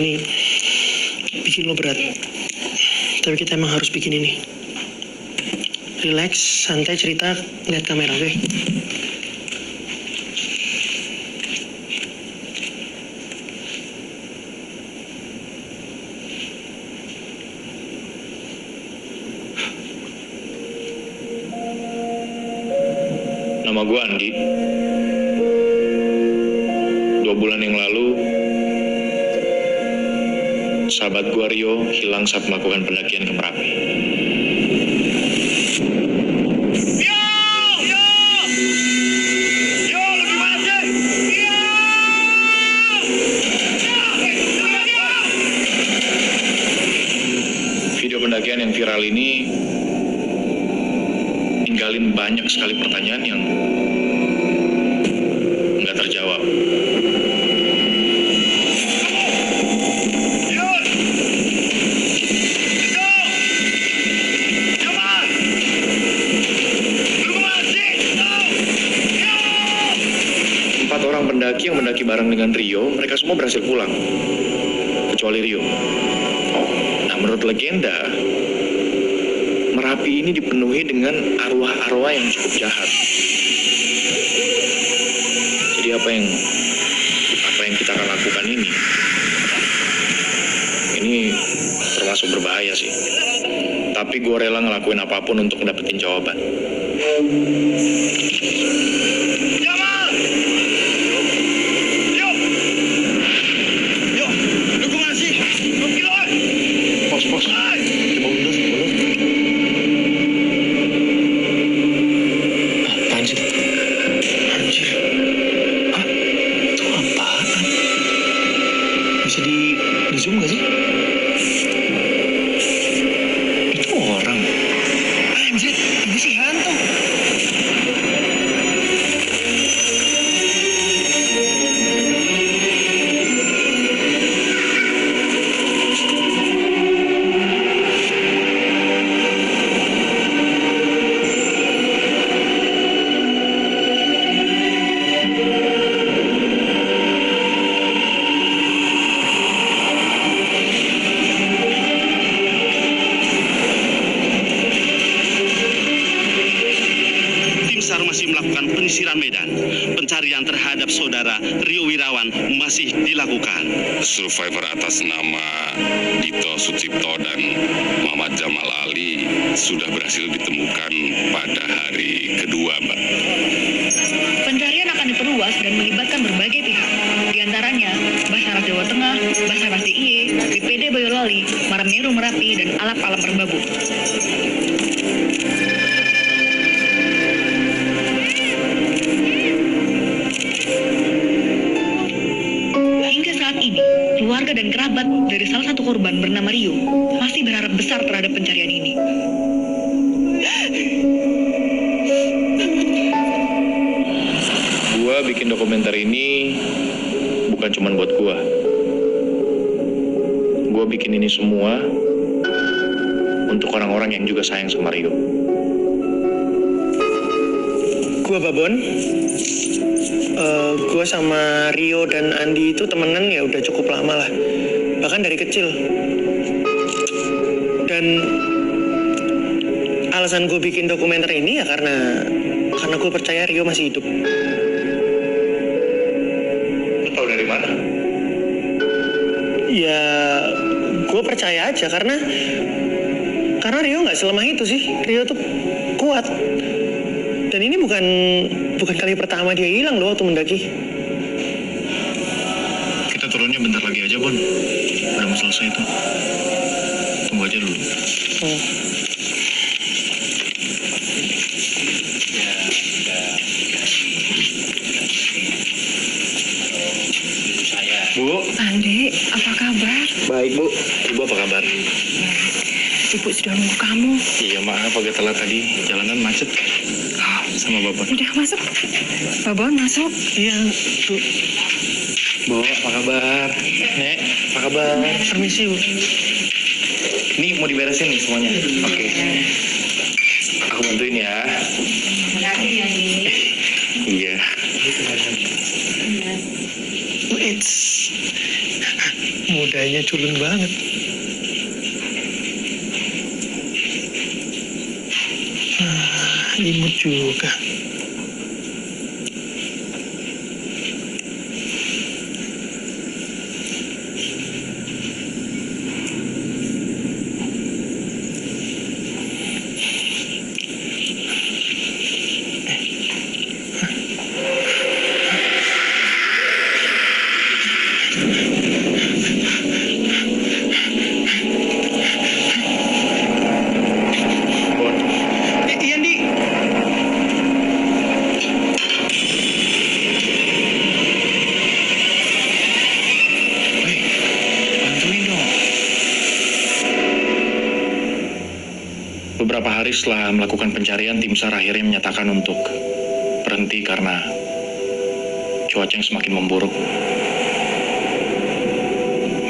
ini bikin lo berat. Tapi kita emang harus bikin ini. Relax, santai, cerita, lihat kamera, oke? Nama gue Andi. 2 bulan yang lalu, sahabat gue Rio hilang saat melakukan pendakian ke Merapi. Video pendakian yang viral ini ninggalin banyak sekali pertanyaan yang nggak terjawab. Empat orang pendaki yang mendaki bareng dengan Rio, mereka semua berhasil pulang, kecuali Rio. Nah, menurut legenda, Merapi ini dipenuhi dengan arwah-arwah yang cukup jahat. Jadi apa yang kita akan lakukan ini termasuk berbahaya sih. Tapi gue rela ngelakuin apapun untuk dapetin jawaban. Pos. Bisa di zoom gak sih? Itu orang. Anjir, ini sih hantu. SAR masih melakukan penyisiran medan. Pencarian terhadap saudara Rio Wirawan masih dilakukan. Survivor atas nama Dito Sucipto dan Muhammad Jamal Ali sudah berhasil ditemukan pada hari kedua, Mbak. Pencarian akan diperluas dan melibatkan berbagai pihak, di antaranya Basarnas Jawa Tengah, Basarnas DIY, BPD Boyolali, Marinir Merapi, dan Alap-Alap Merbabu. Hingga saat ini, keluarga dan kerabat dari salah satu korban bernama Rio masih berharap besar terhadap pencarian ini. Gua bikin dokumenter ini bukan cuma buat gua. Gua bikin ini semua untuk orang-orang yang juga sayang sama Rio. Gua Babon. Gua sama Rio dan Andi itu temenan ya udah cukup lama lah. Bahkan dari kecil. Dan alasan gue bikin dokumenter ini ya karena gue percaya Rio masih hidup. Lu tahu dari mana? Ya, gue percaya aja karena Rio nggak selemah itu sih. Rio tuh kuat. Dan ini bukan kali pertama dia hilang loh waktu mendaki. Kita turunnya bentar lagi aja, Bon. Udah mau selesai tuh. Tunggu aja dulu. Bu. Andi, apa kabar? Baik, Bu. Ibu apa kabar? Ibu sudah nunggu kamu. Iya, maaf agak telat tadi. Jalanan macet. Sama Babon. Udah masuk. Babon masuk. Iya, Bu. Bu, apa kabar? Nek, apa kabar? Permisi, Bu. Ini mau diberesin nih semuanya. Oke. Aku bantuin ya. Makasih ya, Andi. Iya. It's Nodanya culun banget. Imut juga. Ian, Di. Bantuin dong. Beberapa hari setelah melakukan pencarian, tim SAR akhirnya menyatakan untuk berhenti karena cuaca yang semakin memburuk.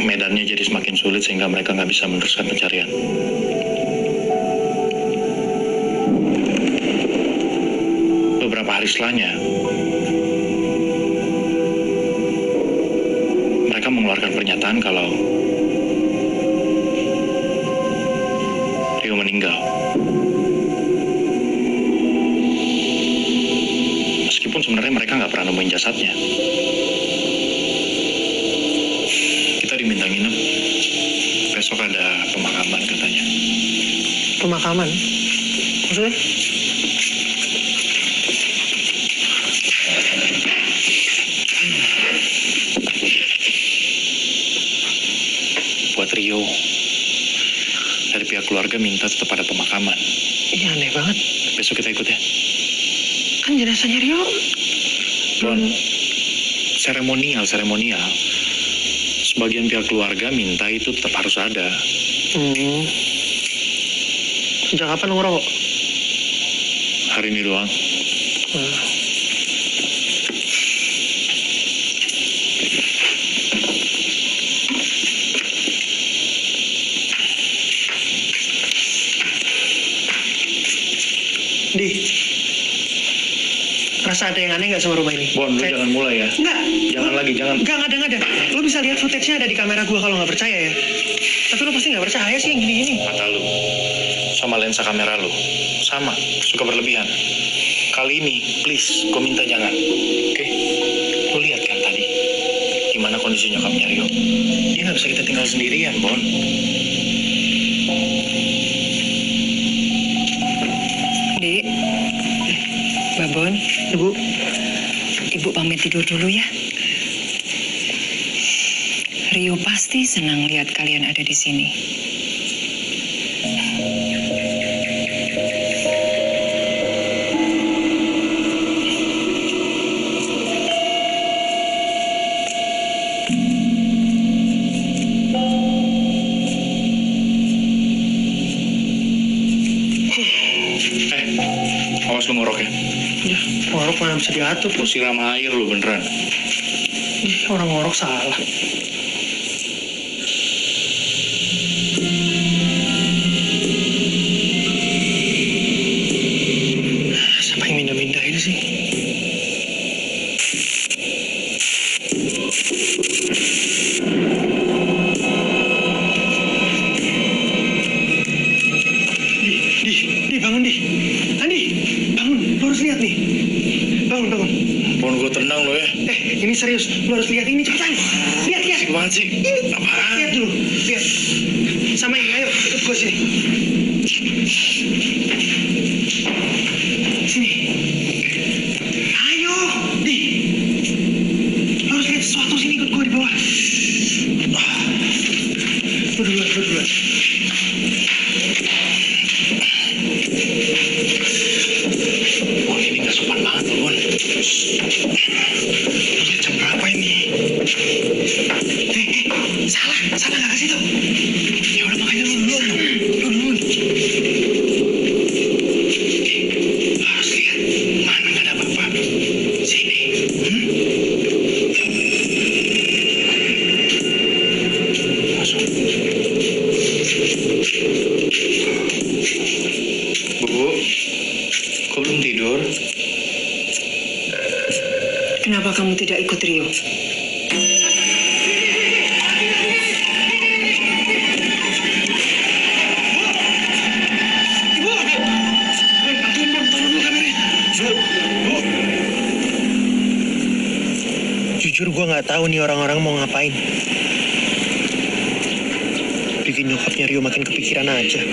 Medannya jadi semakin sulit sehingga mereka nggak bisa meneruskan pencarian. Beberapa hari setelahnya, mereka mengeluarkan pernyataan kalau Rio meninggal. Meskipun sebenarnya mereka nggak pernah nemuin jasadnya. Kita diminta nginep. Besok ada pemakaman katanya. Pemakaman? Maksudnya? Buat Rio. Dari pihak keluarga minta tetap ada pemakaman. Ini aneh banget. Besok kita ikut ya. Kan jenazahnya Rio. Bon, seremonial. Sebagian pihak keluarga minta itu tetap harus ada. Sejak kapan lo ngerokok? Hari ini doang. Di. Rasa ada yang aneh nggak sama rumah ini? Bon, lu jangan mulai ya. Enggak. Jangan lagi, jangan. Enggak ada. Lo bisa lihat footage-nya ada di kamera gua kalau nggak percaya ya. Tapi lo pasti nggak percaya sih yang gini-gini. Mata lu sama lensa kamera lu sama, suka berlebihan. Kali ini, please, gue minta jangan. Oke? Lu lihat kan tadi gimana kondisi nyokapnya Rio. Dia nggak bisa kita tinggal sendirian, Bon. Dek, Babon, Ibu pamit tidur dulu ya. Rio pasti senang lihat kalian ada di sini. Awas lu ngorok ya. Ya, ngorok mana bisa diatur. Lu siram air lu beneran. Ih, orang ngorok salah. Siapa yang mindah-mindah ini sih? Di, bangun di. Andi, bangun. Lu harus lihat nih. Bangun. Bon, gue tenang lo ya. Ini serius. Lu harus lihat ini cepetan. Lihat. Apaan sih? Ini. Apaan? Lihat dulu. Lihat. Sama ini, ayo ikut gue sini. Sini. Ayo, Di. Lu harus lihat sesuatu sini, ikut gue di bawah. Lu duluan. Bon, ini gak sopan banget loh, Bon. Lihat jam berapa ini? Salah nggak kasih tau. Ya udah makanya lu duluan. Harus lihat. Mana gak ada apa-apa. Sini. Masuk. Bu, kok belum tidur? Kenapa kamu tidak ikut Rio? Gue nggak tahu nih orang-orang mau ngapain. Bikin nyokapnya Rio makin kepikiran aja.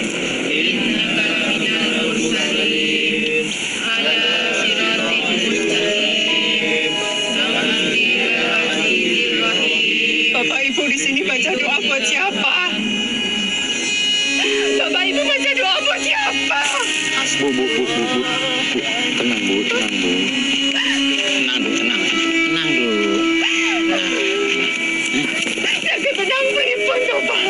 Bapak Ibu di sini baca doa buat siapa? Bapak Ibu baca doa buat siapa? Bu. Tenang, Bu. Tenang, Bu. Tenang. Jaga tenang pripun Bapak.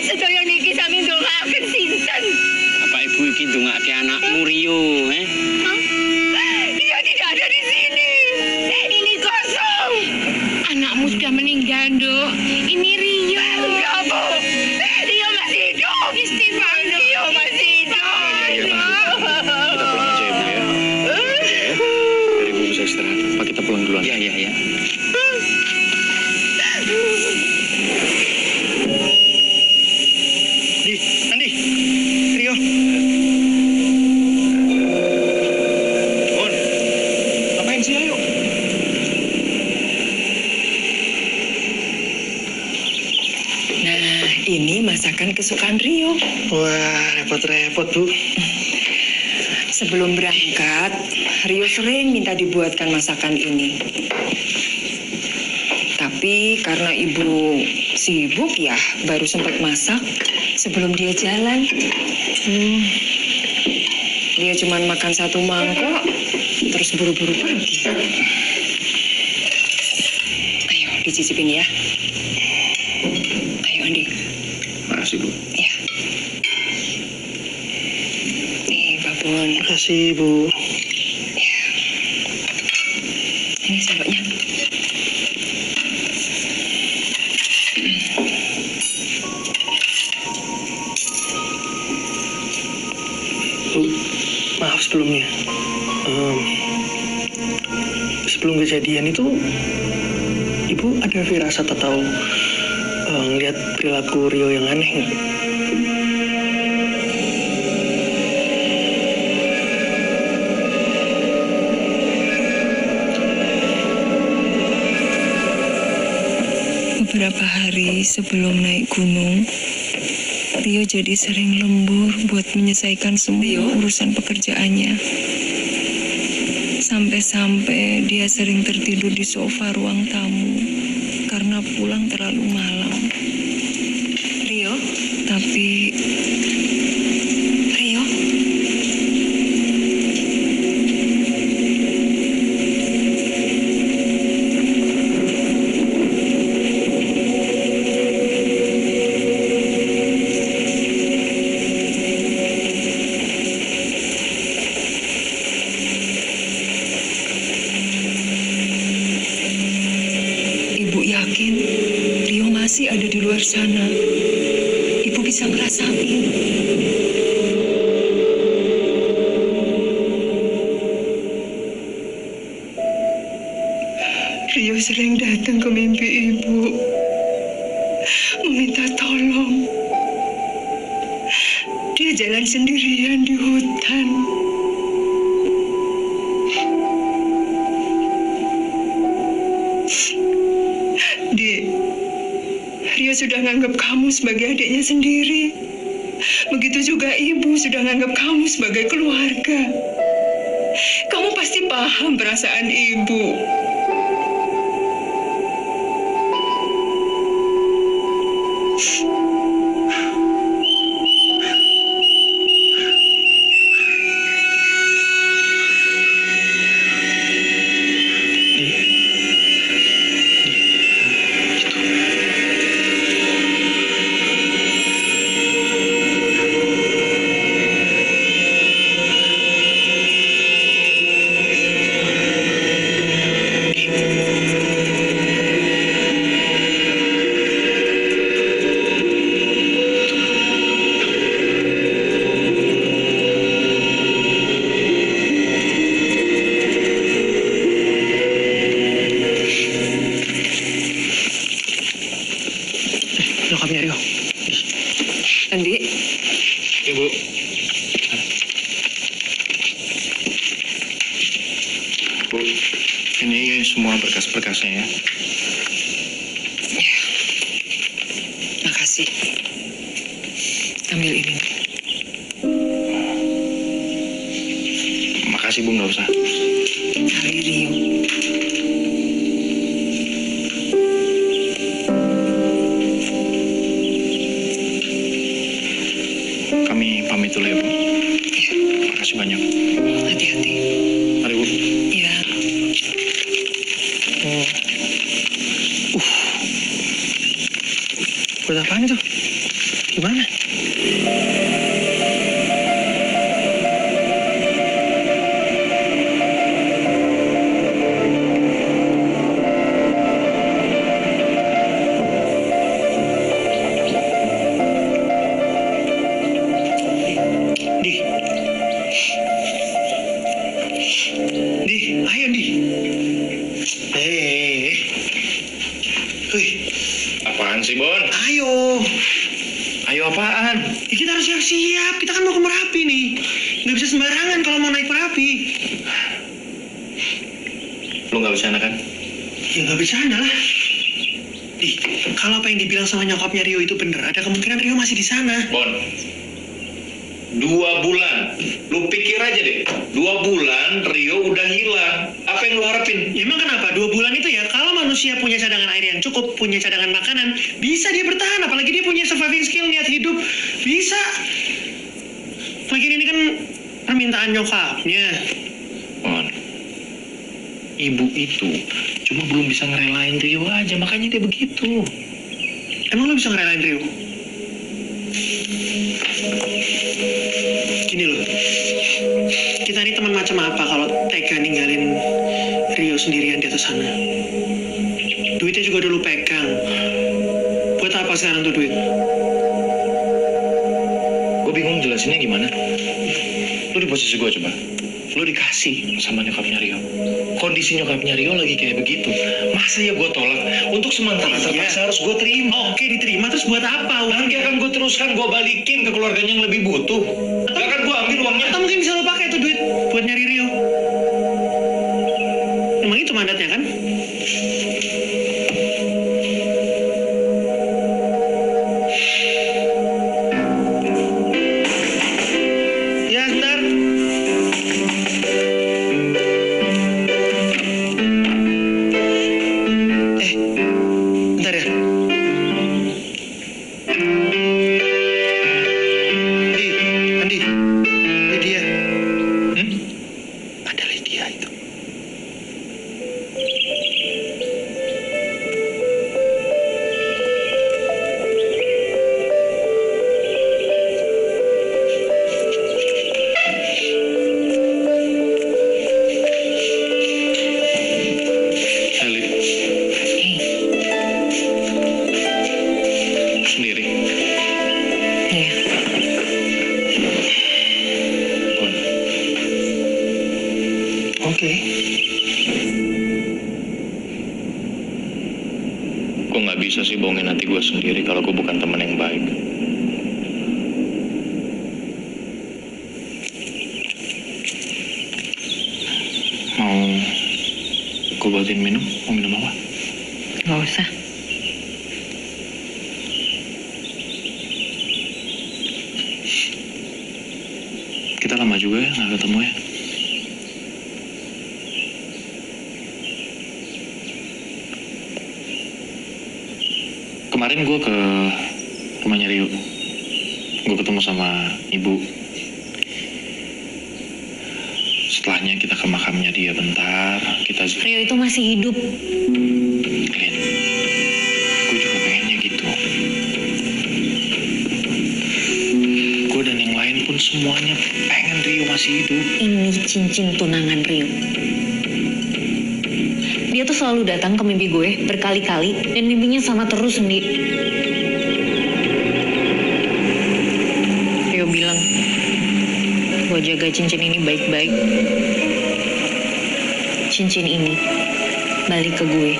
Sedaya niki sami ndongaaken sinten? Bapak Ibu iki ndongake anakmu Rio, Dia tidak ada di sini. Ini kosong. Anakmu sudah meninggal, Dok. Ini Rio. Enggak, Bu. Rio masih hidup. Istighfar, Dok. Rio masih hidup. Kita pulang aja ya, Bu ya. Biar Ibu bisa istirahat. Pak, kita pulang duluan. Iya. Andi, Rio. Bun, ngapain sih, ayo? Nah, ini masakan kesukaan Rio. Wah, repot-repot, Bu. Sebelum berangkat, Rio sering minta dibuatkan masakan ini. Tapi karena ibu sibuk ya, baru sempat masak sebelum dia jalan. Dia cuma makan 1 mangkok, terus buru-buru pergi. Ayo, dicicipin ya. Ayo, Andi. Makasih, Bu. Ya. Nih, Babon. Makasih, Bu. Ini sendoknya. Bu, maaf sebelumnya. Sebelum kejadian itu, Ibu ada firasat atau ngeliat perilaku Rio yang aneh nggak? Beberapa hari sebelum naik gunung, Rio jadi sering lembur buat menyelesaikan semua urusan pekerjaannya. Sampai-sampai dia sering tertidur di sofa ruang tamu karena pulang terlalu malam. Rio? Tapi Rio? Ibu yakin Rio masih ada di luar sana. Ibu bisa ngerasain. Rio sering datang ke mimpi ibu, meminta tolong. Dia jalan sendirian di hutan. Rio sudah nganggap kamu sebagai adiknya sendiri. Begitu juga ibu sudah nganggap kamu sebagai keluarga. Kamu pasti paham perasaan ibu. Nyokapnya Rio. Andi, Ibu. Bu, ini semua berkas-berkasnya ya. Makasih. Ambil ini. Makasih Bu, nggak usah. Kali Rio. Kami pamit dulu ya Bu. Makasih banyak. Hati-hati. Mari Bu. Iya. Buat apaan itu? Gimana? Di, ayo Di. Wih, Apaan sih Bon? ayo. Ayo apaan? Ya, kita harus siap-siap. Kita kan mau ke Merapi nih. Nggak bisa sembarangan kalau mau naik Merapi. Lu nggak bercanda kan? Ya nggak bercanda lah. Di, kalau apa yang dibilang sama nyokapnya Rio itu bener, ada kemungkinan Rio masih di sana. Bon, 2 bulan. Lu pikir aja deh, 2 bulan Rio udah hilang. Apa yang lu harapin? Ya, emang kenapa? 2 bulan itu ya, kalau manusia punya cadangan air yang cukup, punya cadangan makanan, bisa dia bertahan. Apalagi dia punya surviving skill, niat hidup. Bisa. Lagian ini kan permintaan nyokapnya. Bon, ibu itu cuma belum bisa ngerelain Rio aja, makanya dia begitu. Emang lo bisa ngerelain Rio? Gini loh, kita ini teman macam apa kalau tega ninggalin Rio sendirian di atas sana? Duitnya juga udah lu pegang. Buat apa sekarang tuh duit? Gue bingung jelasinnya gimana. Lu di posisi gue coba. Lu dikasih sama nyokapnya Rio. Kondisi nyokapnya Rio lagi kayak begitu. Masa ya gue tolak? Untuk sementara terpaksa harus gue terima. Oke, diterima, terus buat apa? Nanti akan gue teruskan, gue balikin ke keluarganya yang lebih butuh. Gak akan gue ambil uangnya. Atau mungkin bisa lo pakai tuh duit buat nyari Rio. Emang itu mandatnya kan? Ya, sebentar. Bentar ya. Andi, Lydia. Ada Lydia itu. Heli, sendiri. Iya. Bon, Oke. gue nggak bisa sih bohongin hati gue sendiri kalau gue bukan teman yang baik. Mau gue buatin minum? Mau minum apa? Nggak usah. Kita lama juga ya nggak ketemu ya. Kemarin gue ke rumahnya Rio. Gue ketemu sama ibu. Setelahnya kita ke makamnya dia bentar. Kita Rio itu masih hidup. Lin, gue juga pengennya gitu. Gue dan yang lain pun semuanya pengen Rio masih hidup. Ini cincin tunangan Rio. Dia tuh selalu datang ke mimpi gue berkali-kali dan mimpinya sama terus, Ndi. Rio bilang, gue jaga cincin ini baik-baik. Cincin ini balik ke gue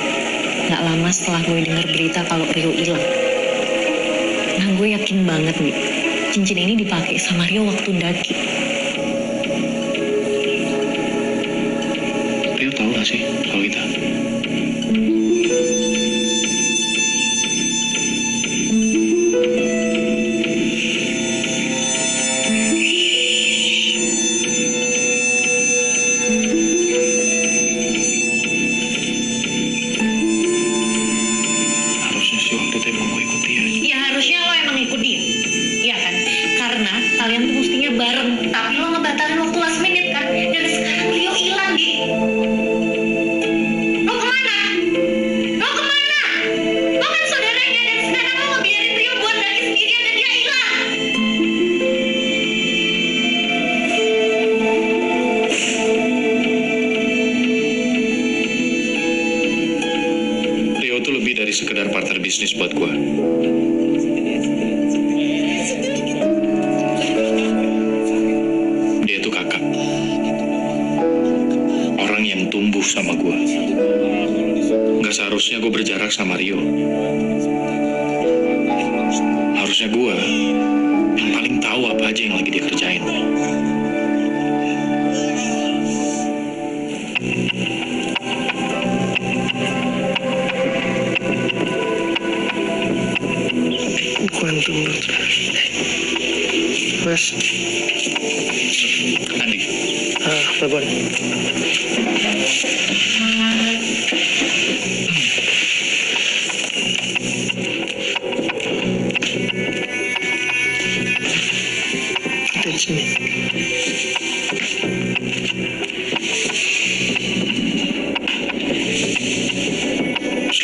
gak lama setelah gue dengar berita kalau Rio hilang. Nah, gue yakin banget, Ndi, cincin ini dipakai sama Rio waktu daki. Rio tahu gak sih kalau kita lo ngebatalin waktu last minute kan? Dan sekarang Rio hilang, Di. Lo kemana? Lo kemana? Lo kan saudaranya dan sekarang lo ngebiarin Rio buat daki sendirian dan dia hilang. Rio tuh lebih dari sekedar partner bisnis buat gue. Dia tuh kakak. Orang yang tumbuh sama gue. Gak seharusnya gue berjarak sama Rio. Harusnya gue yang paling tahu apa aja yang lagi dia kerjain. Kuantum. Mas. Andi, Babon. Kita di sini.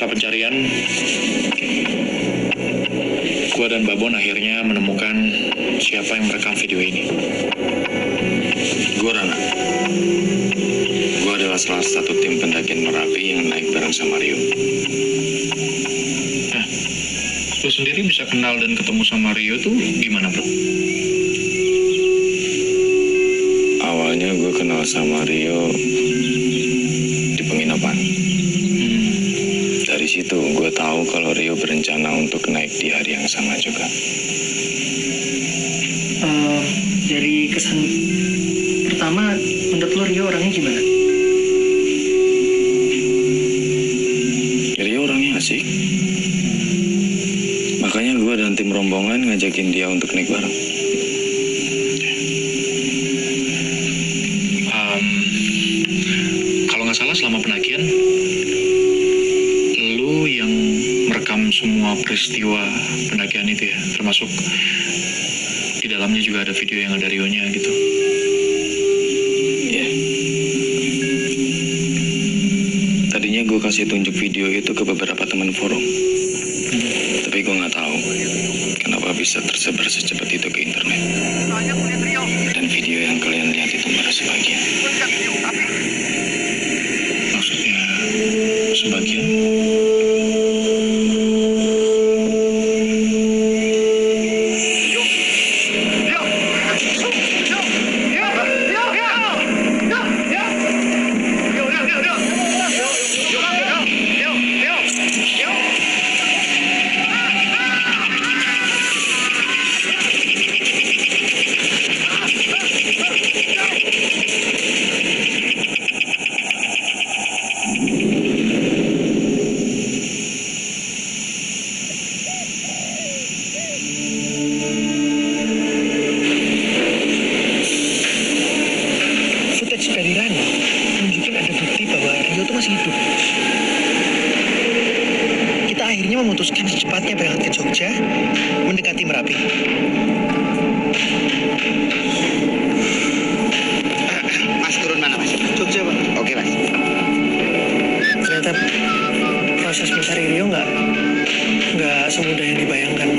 setelah pencarian, gue dan Babon akhirnya menemukan siapa yang merekam video ini. Gue Rana. Gue adalah salah satu tim pendakian Merapi yang naik bareng sama Rio. Nah, lu sendiri bisa kenal dan ketemu sama Rio tuh gimana, bro? Awalnya gue kenal sama Rio di penginapan. Dari situ gue tahu kalau Rio berencana untuk naik di hari yang sama juga. Dari kesan pertama, menurut lo Rio orangnya gimana? Rio orangnya asik. Makanya gue dan tim rombongan ngajakin dia untuk naik bareng. Kalau nggak salah selama pendakian, lu yang merekam semua peristiwa pendakian itu ya, termasuk di dalamnya juga ada video yang ada Rio-nya gitu. Iya. Tadinya gue kasih tunjuk video itu ke beberapa teman forum. Tapi gue nggak tahu kenapa bisa tersebar secepat itu ke internet. Dan video yang kalian lihat itu baru sebagian. Maksudnya sebagian? Footage dari Rani nunjukin ada bukti bahwa Rio tuh masih hidup. Kita akhirnya memutuskan secepatnya berangkat ke Jogja, mendekati Merapi. Mas turun mana, Mas? Jogja, Pak. Oke, Mas. Ternyata proses mencari Rio nggak semudah yang dibayangkan.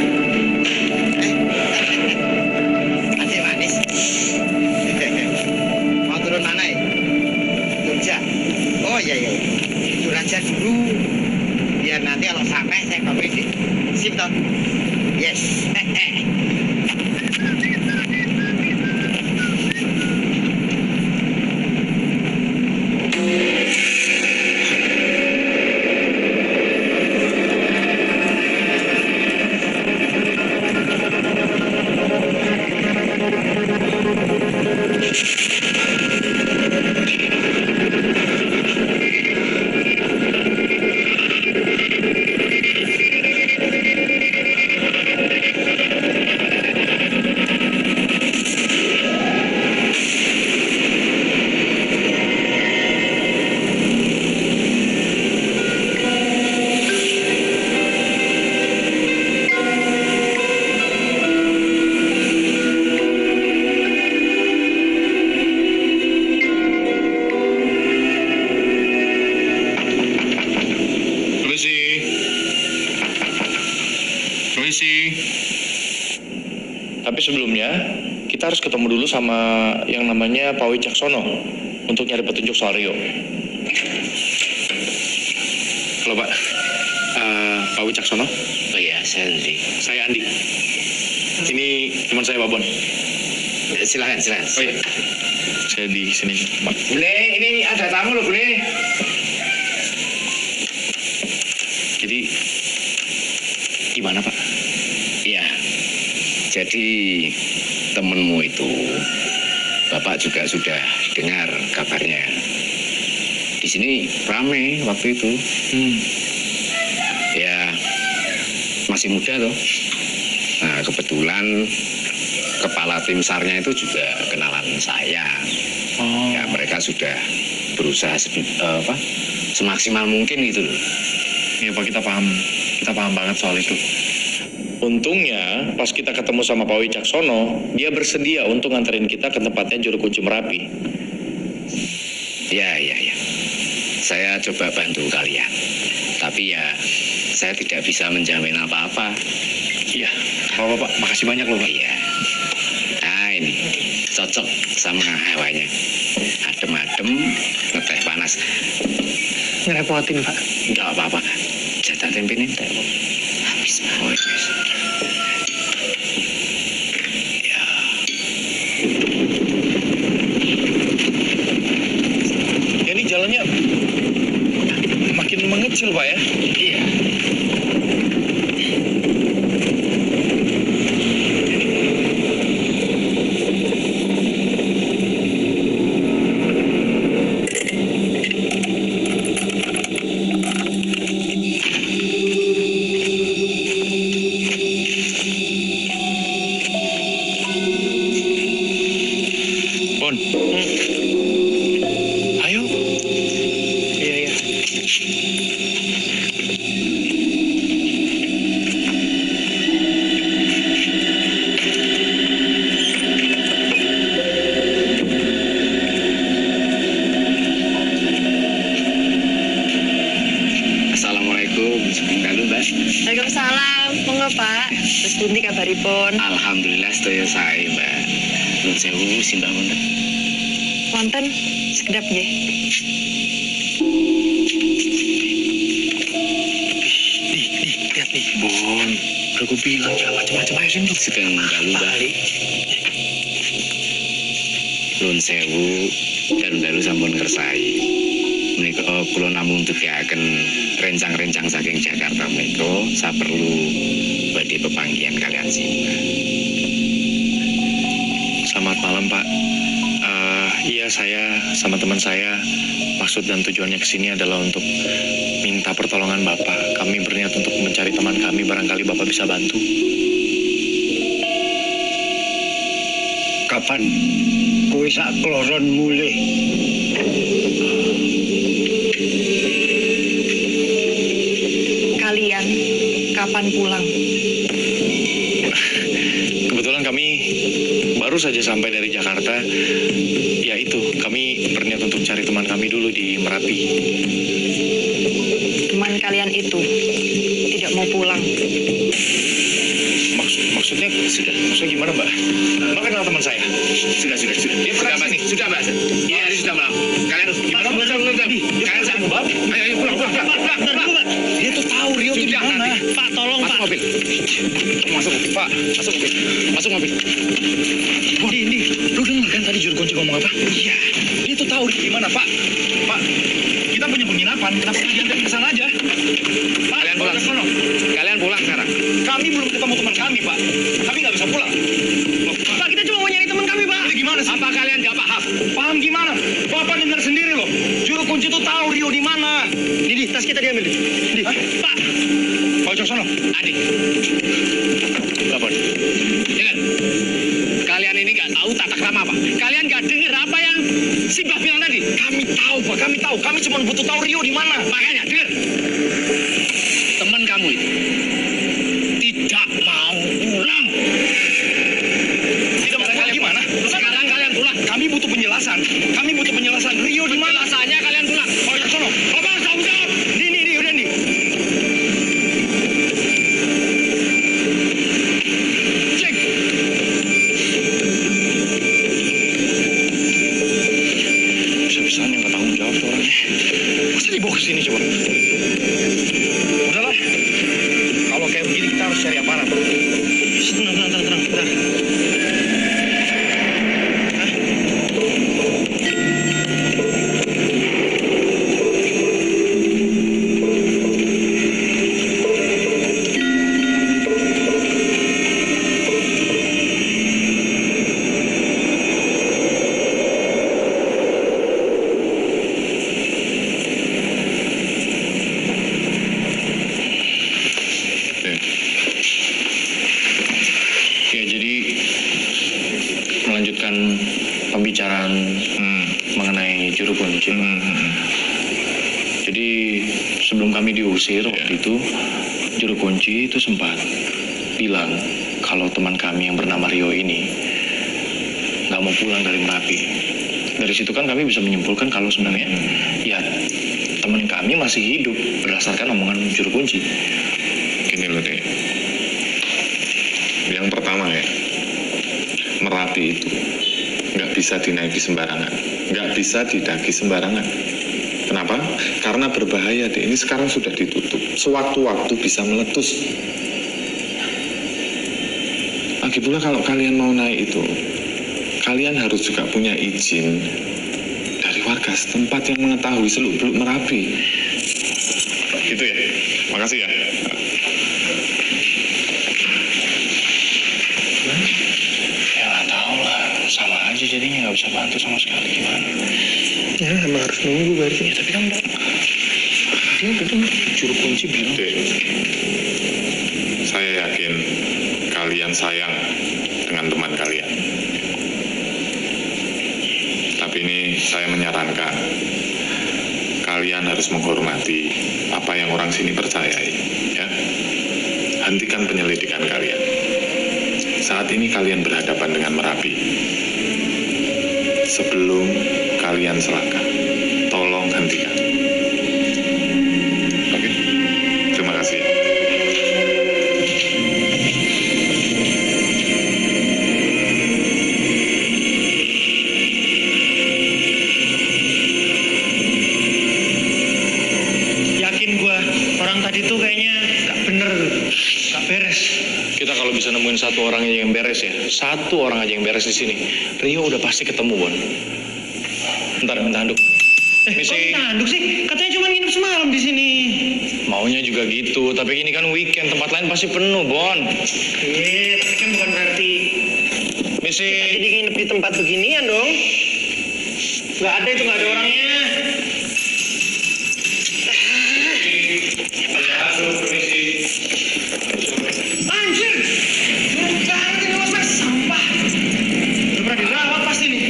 Aceh manis. Mau turun mana ya? Jogja. Oh iya. Turun aja dulu. Biar nanti kalau sampai saya kopi di sip toh. Yes. Tapi sebelumnya, kita harus ketemu dulu sama yang namanya Pak Wicaksono untuk nyari petunjuk soal Rio. Halo Pak, Pak Wicaksono? Oh iya, saya Andi. Saya Andi. Ini teman saya Babon. Silakan. Oh iya, saya di sini Pak. Bule, ini ada tamu loh, Bule. Jadi, gimana Pak? Iya. Jadi temenmu itu, Bapak juga sudah dengar kabarnya. Di sini rame waktu itu. Ya, masih muda toh. Nah, kebetulan kepala tim SAR-nya itu juga kenalan saya. Ya, mereka sudah berusaha semaksimal mungkin gitu loh. Iya Pak, kita paham banget soal itu. Untungnya pas kita ketemu sama Pak Wicaksono, dia bersedia untuk nganterin kita ke tempatnya Juru Kunci Merapi. Ya. Saya coba bantu kalian. Tapi ya, saya tidak bisa menjamin apa-apa. Iya, Pak, makasih banyak loh Pak. Iya. Nah ini, cocok sama hawanya. Adem-adem, ngeteh panas. Ngerepotin, Pak. Enggak apa-apa. Jatah tempe ini enggak apa-apa. Habis, Pak. Oh, habis. Ya. Ini jalannya makin mengecil Pak ya? Iya. Bon. Ayo. Iya. Assalamualaikum. Halo, Mbak. Waalaikumsalam. Monggo, Pak. Terus pundi kabaripun? Alhamdulillah sedaya sae, Mbak. Nuwun sewu simbah wonten. Wonten sekedap nggih. Nih, lihat nih. Bon, udah gue bilang jangan macam-macam ayo sini. Sugeng dalu, Mbak. Nuwun sewu dalu-dalu sampun ngersai. Menika kula namung tukiaken rencang-rencang saking Jakarta menika saperlu badhe pepanggihan kalian simbah. Selamat malam Pak. Iya saya sama teman saya maksud dan tujuannya kesini adalah untuk minta pertolongan Bapak. Kami berniat untuk mencari teman kami, barangkali Bapak bisa bantu. Kapan kowe sak kloron mulih? Kalian kapan pulang? Kebetulan kami baru saja sampai dari Jakarta. Ya itu, kami berniat untuk cari teman kami dulu di Merapi. Teman kalian itu tidak mau pulang. Maksudnya gimana Mbak? Mbak kenal teman saya? Sudah. Dia pernah sini. Sudah, Mbak. Ini hari sudah malam. Kalian harus gimana? Kalian saya Mbak. Ayo pulang. Dia tuh tahu Rio di mana. Pak, tolong, Pak. Mobil. Masuk mobil. Di, lu denger kan tadi Juru Kunci ngomong apa? Iya, dia tuh tahu di mana, Pak. Pak, kita punya penginapan, kenapa nggak diantar ke sana aja? Pak, Kalian pulang. Kalian pulang sekarang. Kami belum ketemu teman kami, Pak. Kami nggak bisa pulang. Loh, Pak, kita cuma mau nyari teman kami, Pak. Ini gimana sih? Apa kalian tidak paham? Paham gimana? Bapak dengar sendiri loh. Juru Kunci tuh tahu Rio di mana. Di tas kita diambil, Di. Pak. Pak Wicaksono. Adik, Lapor. dengar. Kalian ini nggak tahu tata krama apa? Kalian nggak dengar apa yang Simbah bilang tadi? Kami tahu, Pak. Kami tahu. Kami cuma butuh tahu Rio di mana. Makanya dengar. Teman kamu itu tidak mau pulang. Tidak mau pulang gimana? Sekarang kalian pulang. Kami butuh penjelasan. Rio di mana? Penjelasannya kalian pulang. Pak Wicaksono. Apa tanggung jawab? Di, udah nih. melanjutkan pembicaraan mengenai juru kunci. Jadi sebelum kami diusir waktu itu, juru kunci itu sempat bilang kalau teman kami yang bernama Rio ini nggak mau pulang dari Merapi. Dari situ kan kami bisa menyimpulkan kalau sebenarnya ya teman kami masih hidup berdasarkan omongan juru kunci. Gini loh deh, yang pertama ya, Merapi itu nggak bisa dinaiki sembarangan, nggak bisa didaki sembarangan. Kenapa? Karena berbahaya deh. Ini sekarang sudah ditutup. Sewaktu-waktu bisa meletus. Lagi pula kalau kalian mau naik itu, kalian harus juga punya izin dari warga setempat yang mengetahui seluk-beluk Merapi. Gitu ya. Makasih ya. Ya nggak tahu lah, sama aja jadinya nggak bisa bantu sama sekali gimana. Ya emang harus nunggu berarti. Ya tapi kan dia udah dengar juru kunci bilang. Dek, saya yakin kalian sayang dengan teman kalian. Tapi ini saya menyarankan kalian harus menghormati apa yang orang sini percayai, ya. Hentikan penyelidikan kalian. Saat ini kalian berhadapan dengan Merapi. Sebelum kalian selangkah, tolong hentikan. Oke? Terima kasih. Yakin gua orang tadi tuh kayaknya nggak bener, nggak beres. Kita kalau bisa nemuin satu orang aja yang beres ya, satu orang aja yang beres di sini, Rio udah pasti ketemu, Bon. Ntar minta handuk. Kok Misi, minta handuk sih? Katanya cuma nginep semalam di sini. maunya juga gitu, tapi ini kan weekend, tempat lain pasti penuh, Bon. Iya, tapi kan bukan berarti Misi, jadi nginep di tempat beginian dong. Nggak ada itu, nggak ada orangnya. Anjir! Buruk banget ini mas, sampah. Udah pernah dirawat pasti nih.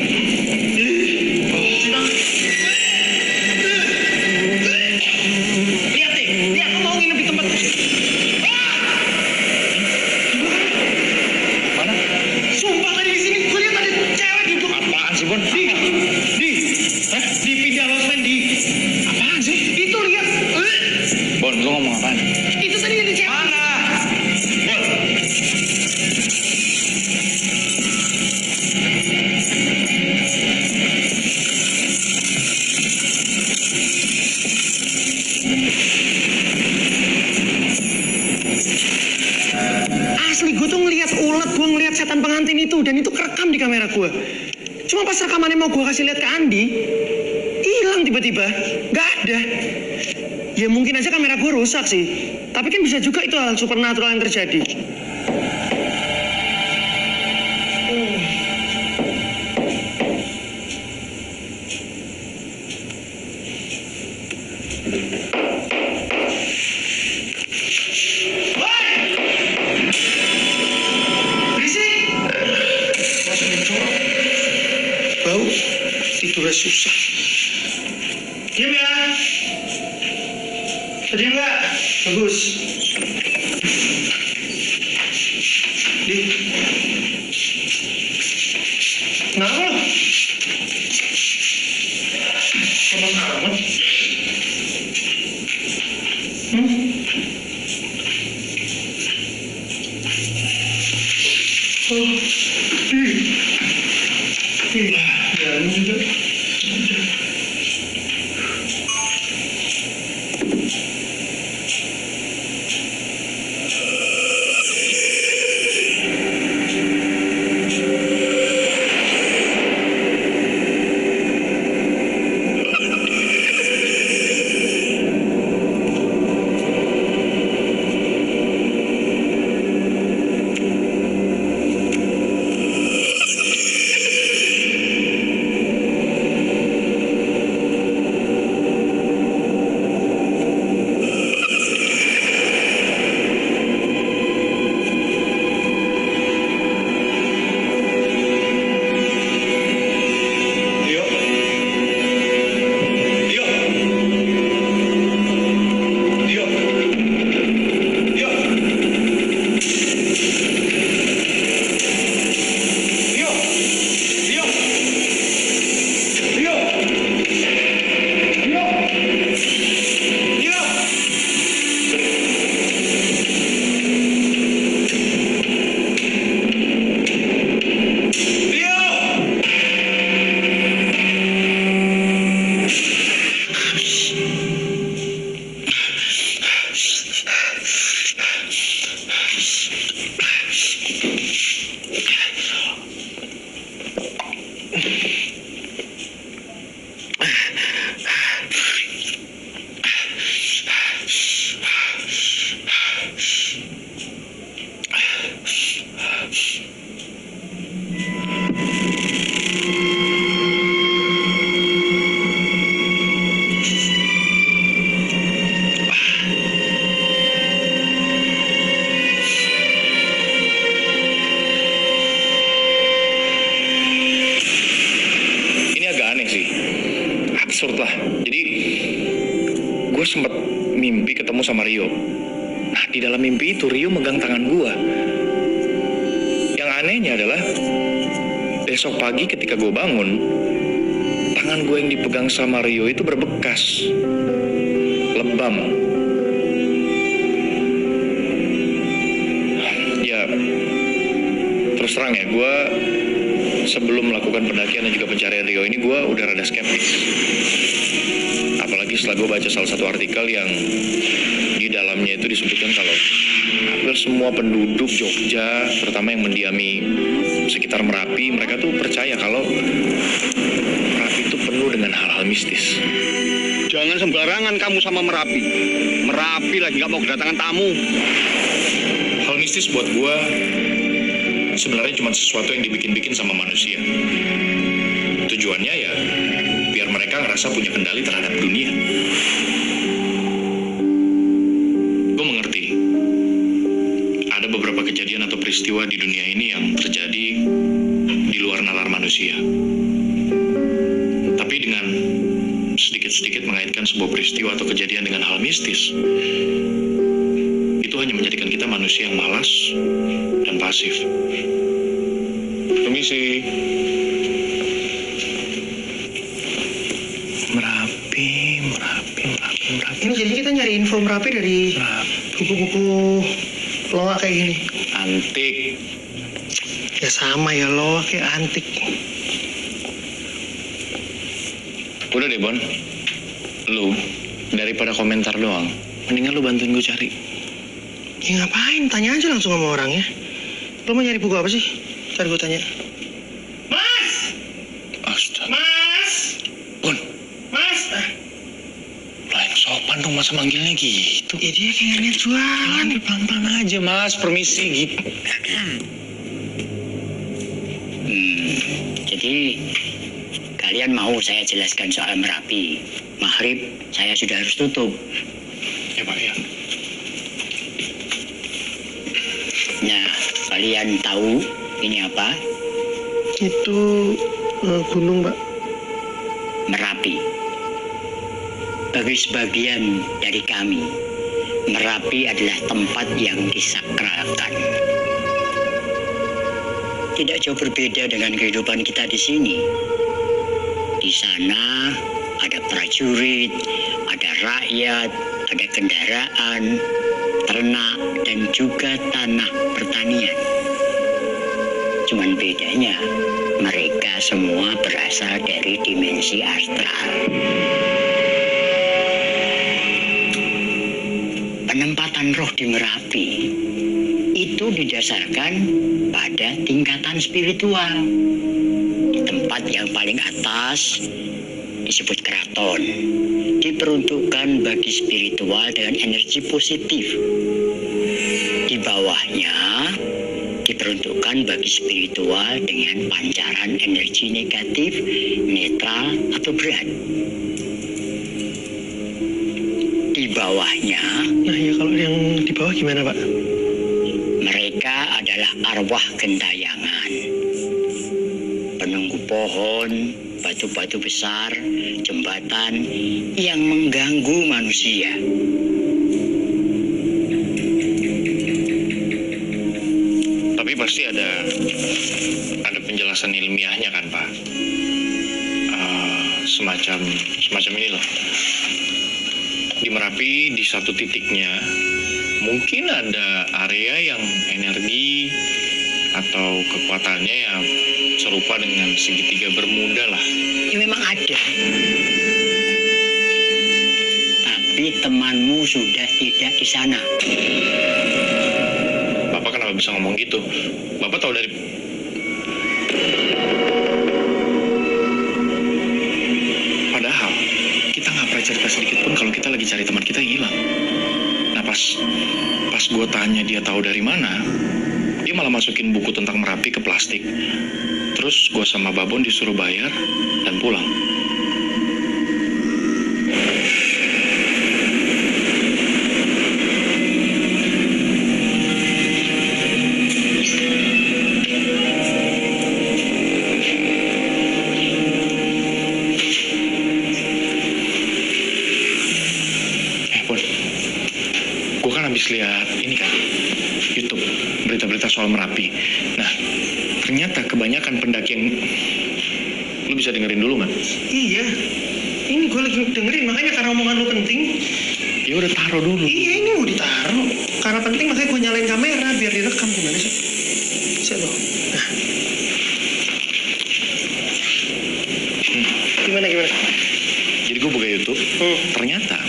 Lihat deh, lihat lu mau nginep di tempat. mana? Sumpah tadi di sini gue lihat ada cewek duduk. Apaan sih, Bon? Di pindah losmen di. Apaan sih? Itu lihat. Bon, lu ngomong apaan? Itu tadi ada cewek. Mana? Bon. Asli gue tuh ngelihat ulat, gue ngelihat setan pengantin itu dan itu kerekam di kamera gue. Cuma pas rekamannya mau gue kasih lihat ke Andi, hilang tiba-tiba, nggak ada. Ya mungkin aja kamera gue rusak sih, tapi kan bisa juga itu hal supernatural yang terjadi. Berisik! Masuk muncul. Bau, tidurnya susah. Diam ya. Diam nggak? Bagus. Di. Kenapa lo? Lemas amat. Oh, ya ini juga. ketemu sama Rio. Nah, di dalam mimpi itu Rio megang tangan gua. Yang anehnya adalah besok pagi ketika gue bangun, tangan gue yang dipegang sama Rio itu berbekas, lebam. Ya, terus terang ya, gue sebelum melakukan pendakian dan juga pencarian Rio ini, gue udah rada skeptis. Apalagi setelah gue baca salah satu artikel yang di dalamnya itu disebutkan kalau hampir semua penduduk Jogja, terutama yang mendiami sekitar Merapi, mereka tuh percaya kalau Merapi itu penuh dengan hal-hal mistis. Jangan sembarangan kamu sama Merapi. Merapi lagi nggak mau kedatangan tamu. Hal mistis buat gua sebenarnya cuma sesuatu yang dibikin-bikin sama manusia. Tujuannya ya biar mereka ngerasa punya kendali terhadap dunia. Gue mengerti ada beberapa kejadian atau peristiwa di dunia ini yang terjadi di luar nalar manusia. Tapi dengan sedikit-sedikit mengaitkan sebuah peristiwa atau kejadian dengan hal mistis, itu hanya menjadikan kita manusia yang malas dan pasif. Permisi. Merapi. Ini jadi kita nyari info Merapi dari buku-buku loa kayak gini. Antik. Ya sama ya, loa kayak antik. Udah deh, Bon. Lu, daripada komentar doang, mendingan lu bantuin gue cari. Ya ngapain? Tanya aja langsung sama orangnya. Lo mau nyari buku apa sih? Ntar gue tanya. Mas! Astaga. Mas! Bon, Mas! lah yang sopan dong masa manggilnya gitu. Ya dia kayak niat jualan. Pelan-pelan aja, Mas. Permisi gitu. Jadi kalian mau saya jelaskan soal Merapi? Maghrib saya sudah harus tutup. Ya, Pak, ya. Nah, kalian tahu ini apa? Itu gunung, Pak. Merapi. Bagi sebagian dari kami, Merapi adalah tempat yang disakralkan. Tidak jauh berbeda dengan kehidupan kita di sini. Di sana ada prajurit, ada rakyat, ada kendaraan, ternak, dan juga tanah pertanian. Cuman bedanya, mereka semua berasal dari dimensi astral. Penempatan roh di Merapi itu didasarkan pada tingkatan spiritual. Di tempat yang paling atas disebut keraton, diperuntukkan bagi spiritual dengan energi positif. Di bawahnya diperuntukkan bagi spiritual dengan pancaran energi negatif, netral, atau berat. Di bawahnya, Nah ya kalau yang di bawah gimana, Pak? mereka adalah arwah gentayangan, penunggu pohon, batu-batu besar, jembatan yang mengganggu manusia. Tapi pasti ada penjelasan ilmiahnya kan, Pak? Semacam ini loh. Di Merapi di satu titiknya mungkin ada area yang energi atau kekuatannya yang serupa dengan segitiga Bermuda lah. Ya memang ada. Tapi temanmu sudah tidak di sana. Bapak kenapa bisa ngomong gitu? Bapak tahu dari... Padahal kita nggak pernah cerita sedikit pun kalau kita lagi cari teman kita yang hilang. Nah pas gue tanya dia tahu dari mana, dia malah masukin buku tentang Merapi ke plastik. Terus gue sama Babon disuruh bayar dan pulang. Bon, Ternyata kebanyakan pendaki yang... Lu bisa dengerin dulu nggak? Iya. Ini gue lagi dengerin, makanya karena omongan lu penting. Ya udah taruh dulu. Iya, ini mau ditaruh. Karena penting makanya gue nyalain kamera biar direkam. Gimana sih? Bisa dong. Nah. Gimana? Jadi gue buka YouTube. Ternyata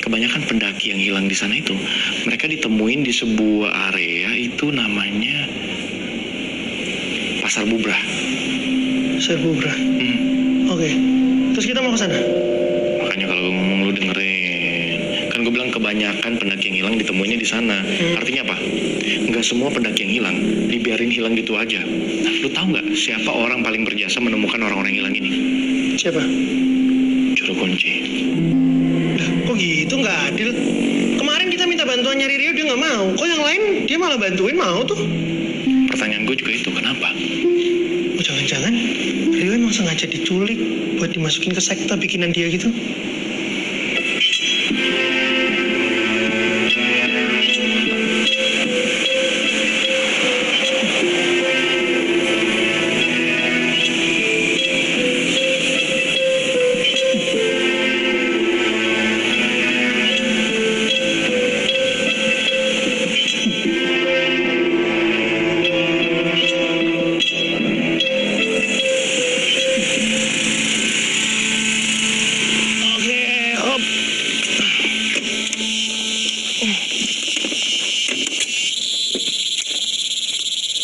kebanyakan pendaki yang hilang di sana itu mereka ditemuin di sebuah area itu namanya Pasar Bubrah. Pasar Bubrah. Oke. Terus kita mau ke sana? Makanya kalau gue ngomong lu dengerin. Kan gue bilang kebanyakan pendaki yang hilang ditemuinya di sana. Artinya apa? Nggak semua pendaki yang hilang dibiarin hilang gitu aja. Lu tahu nggak siapa orang paling berjasa menemukan orang-orang hilang ini? Siapa? Juru kunci. Lah, kok gitu? Nggak adil. Kemarin kita minta bantuan nyari Rio, dia nggak mau. Kok yang lain dia malah bantuin, mau tuh? Pertanyaan gue juga itu, kenapa? Oh, jangan-jangan Rio emang sengaja diculik buat dimasukin ke sekte bikinan dia gitu?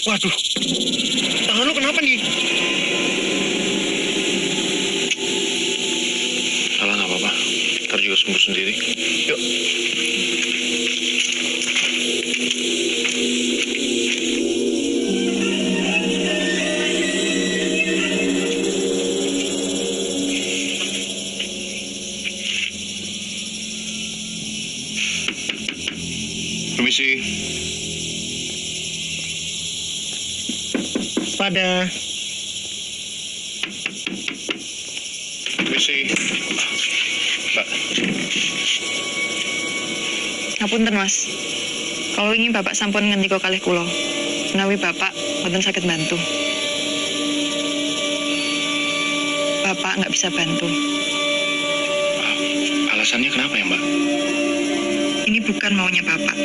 Waduh, tangan lu kenapa nih? Salah nggak apa-apa, ntar juga sembuh sendiri. Yuk. Permisi. Pada Permisi. Mbak. Ngapunten Mas. Kalau ingin Bapak sampun ngendika kalih kula. Menawi Bapak mboten saged bantu. Bapak nggak bisa bantu. Alasannya kenapa ya, Mbak? Ini bukan maunya Bapak.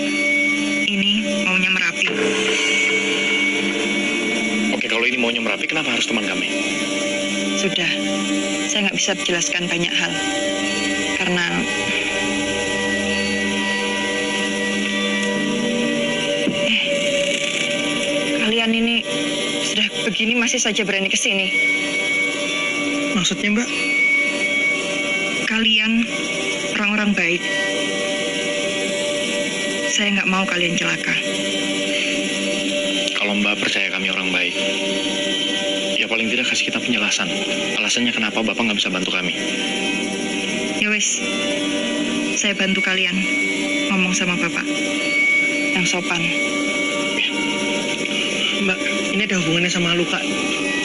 Ini maunya Merapi. Oke, kalau ini maunya Merapi, kenapa harus teman kami? Sudah, saya nggak bisa menjelaskan banyak hal. Karena kalian ini sudah begini masih saja berani ke sini. Maksudnya, Mbak? Kalian orang-orang baik. Saya nggak mau kalian celaka. Kalau Mbak percaya kami orang baik, ya paling tidak kasih kita penjelasan. Alasannya kenapa Bapak nggak bisa bantu kami. Ya wis, saya bantu kalian ngomong sama Bapak yang sopan. Mbak, ini ada hubungannya sama luka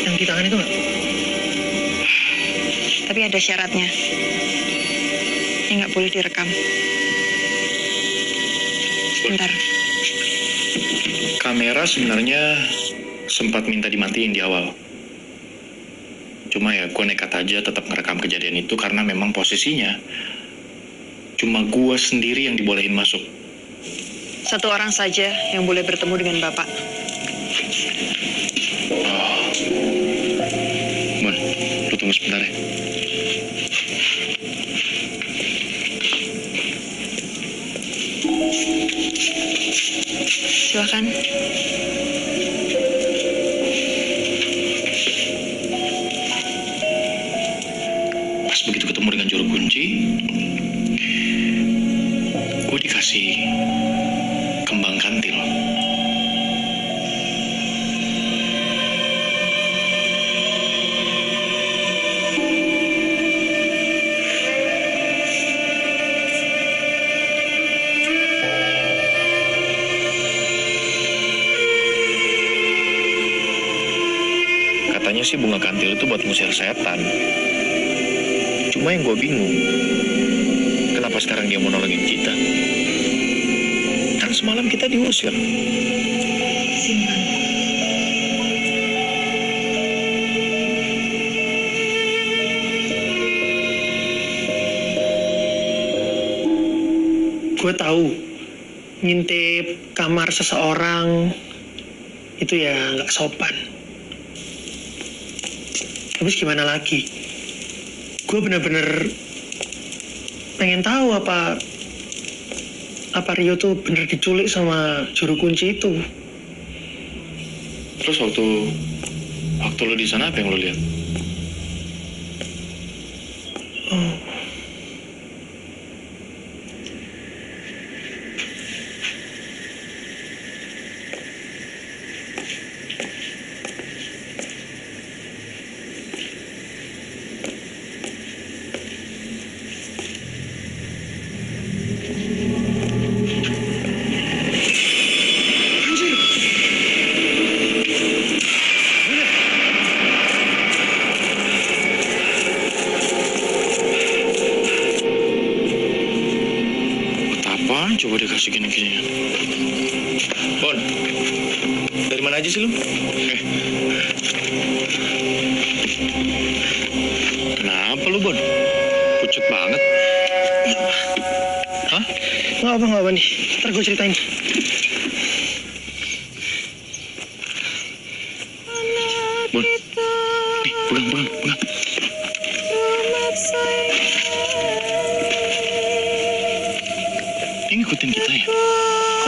yang di tangan itu nggak? Tapi ada syaratnya. Ini nggak boleh direkam. Sebentar. Kamera sebenarnya sempat minta dimatiin di awal. Cuma ya gue nekat aja tetap ngerekam kejadian itu karena memang posisinya cuma gue sendiri yang dibolehin masuk. Satu orang saja yang boleh bertemu dengan Bapak. Mon, lu tunggu sebentar ya. Silakan. Pas begitu ketemu dengan juru kunci, gue dikasih kembang kantil. Katanya sih bunga kantil itu buat ngusir setan. Cuma yang gue bingung, kenapa sekarang dia mau nolongin kita? Kan semalam kita diusir. Simpan. gue tahu ngintip kamar seseorang itu ya nggak sopan. Tapi gimana lagi? Gue bener-bener pengen tahu apa Rio tuh bener diculik sama juru kunci itu. Terus waktu lo di sana apa yang lo lihat? Oh. Coba dikasih gini-ginian. Bon, dari mana aja sih lu? Kenapa lu, Bon? Pucet banget. Hah? Nggak apa nih. Ntar gue ceritain. Bon, nih, pegang. Ini ngikutin kita ya?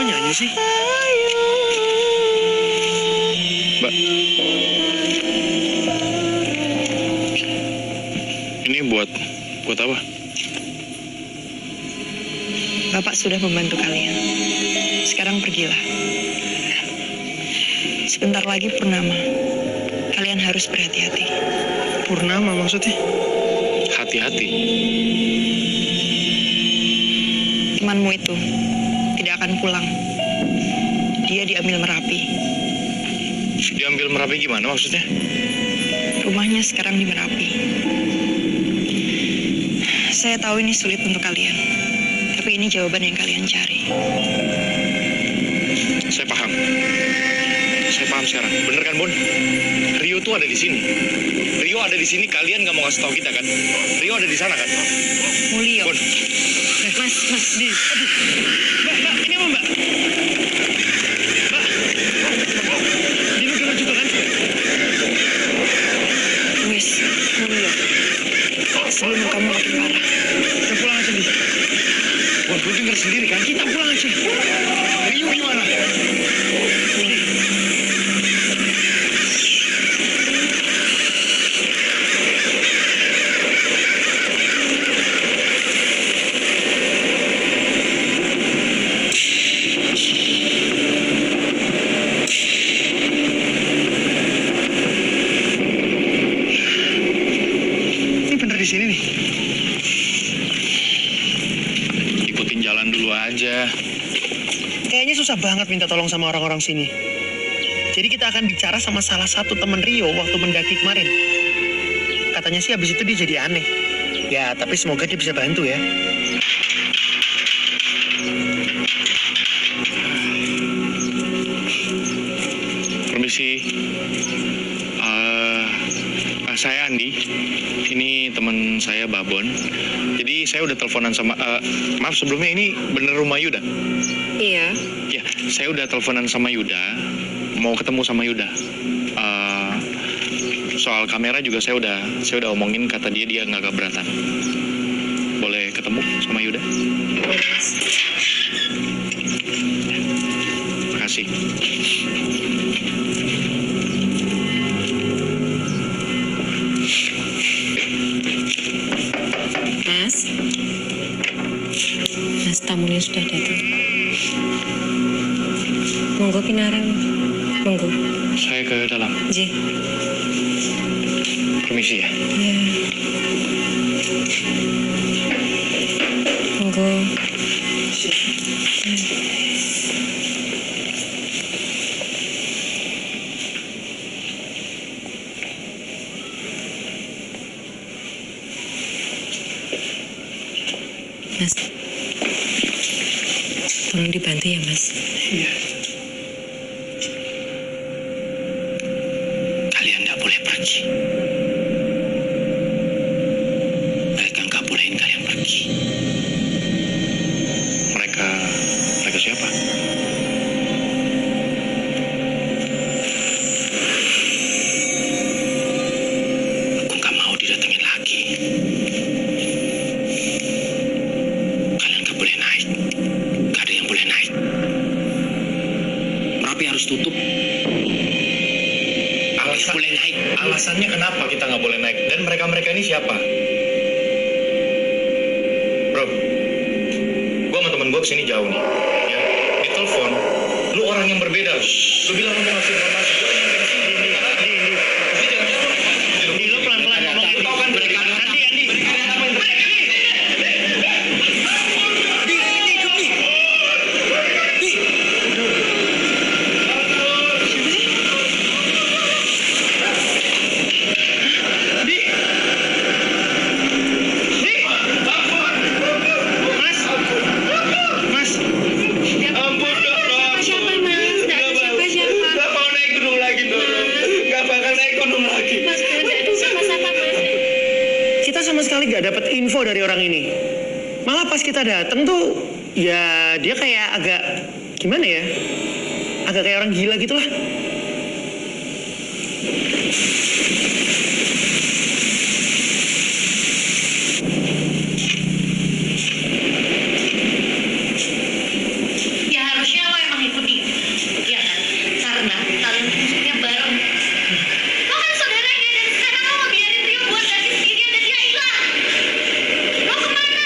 Kok nyanyi sih? Mbak. Ini buat apa? Bapak sudah membantu kalian. Sekarang pergilah. Sebentar lagi purnama. Kalian harus berhati-hati. Purnama maksudnya? Hati-hati. Temanmu itu tidak akan pulang. Dia diambil Merapi. Diambil Merapi gimana maksudnya? Rumahnya sekarang di Merapi. Saya tahu ini sulit untuk kalian, tapi ini jawaban yang kalian cari. Saya paham sekarang. Bener kan, Bon? Rio tuh ada di sini. Rio ada di sini, kalian nggak mau ngasih tahu kita kan? Rio ada di sana kan? Mulio. Bon. Mas. Aduh. Mbak, ini apa, Mbak? Mbak. Dengar juga kan? Wis, Mulio. Sebelum kamu makin parah. Kita pulang aja, Di. Bon, lu denger sendiri kan? Kita pulang aja. Rio gimana? Di sini nih. Ikutin jalan dulu aja. Kayaknya susah banget minta tolong sama orang-orang sini. Jadi kita akan bicara sama salah satu temen Rio waktu mendaki kemarin. Katanya sih habis itu dia jadi aneh. Ya, tapi semoga dia bisa bantu ya. Permisi. Saya Andi. Ini teman saya Babon. Jadi saya udah teleponan sama maaf sebelumnya, ini bener rumah Yuda? Iya. Ya, saya udah teleponan sama Yuda. Mau ketemu sama Yuda. Soal kamera juga saya udah omongin, kata dia nggak keberatan. Boleh ketemu sama Yuda? Makasih. Mas, tamunya sudah datang. Monggo pinarang. Monggo. Saya ke dalam. J. Permisi ya. Iya. Monggo. Mas, tolong dibantu ya, Mas. Iya. Kalian nggak boleh pergi. Mereka nggak bolehin kalian pergi. Mereka boleh naik. Alasannya kenapa kita nggak boleh naik? Dan mereka-mereka ini siapa? Bro, gua sama temen gua kesini jauh nih. Ya, di telepon, lu orang yang berbeda. Lu bilang lu mau ngasih informasi. Gua yang nyampe sini belum minta. Di, lu pelan-pelan ngomong. Tahu kan mereka Andi. Mas. Ampun dong. Siapa mas? Nggak ada siapa-siapa. Gak mau naik gunung lagi dong. Gak bakal naik gunung lagi. Mas, nggak ada siapa-siapa mas. Kita sama sekali gak dapat info dari orang ini. Malah pas kita datang tuh, ya dia kayak agak gimana ya? Agak kayak orang gila gitu lah. Ya harusnya lo emang ikuti, ya kan? Karena kalian musuhnya bareng. Lo kan saudaranya dan sekarang lo mau biarin Rio buat daki sendirian dan dia hilang. Lo kemana?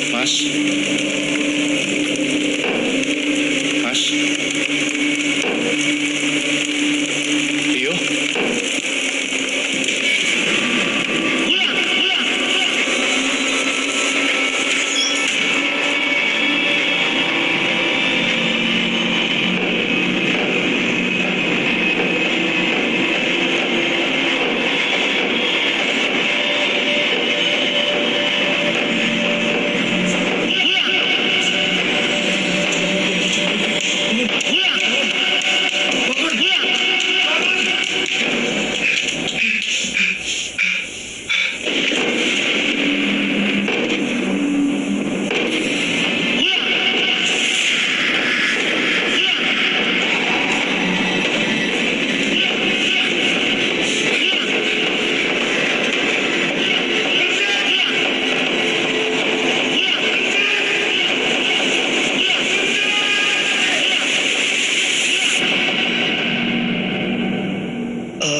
Mas. Mas. Rio.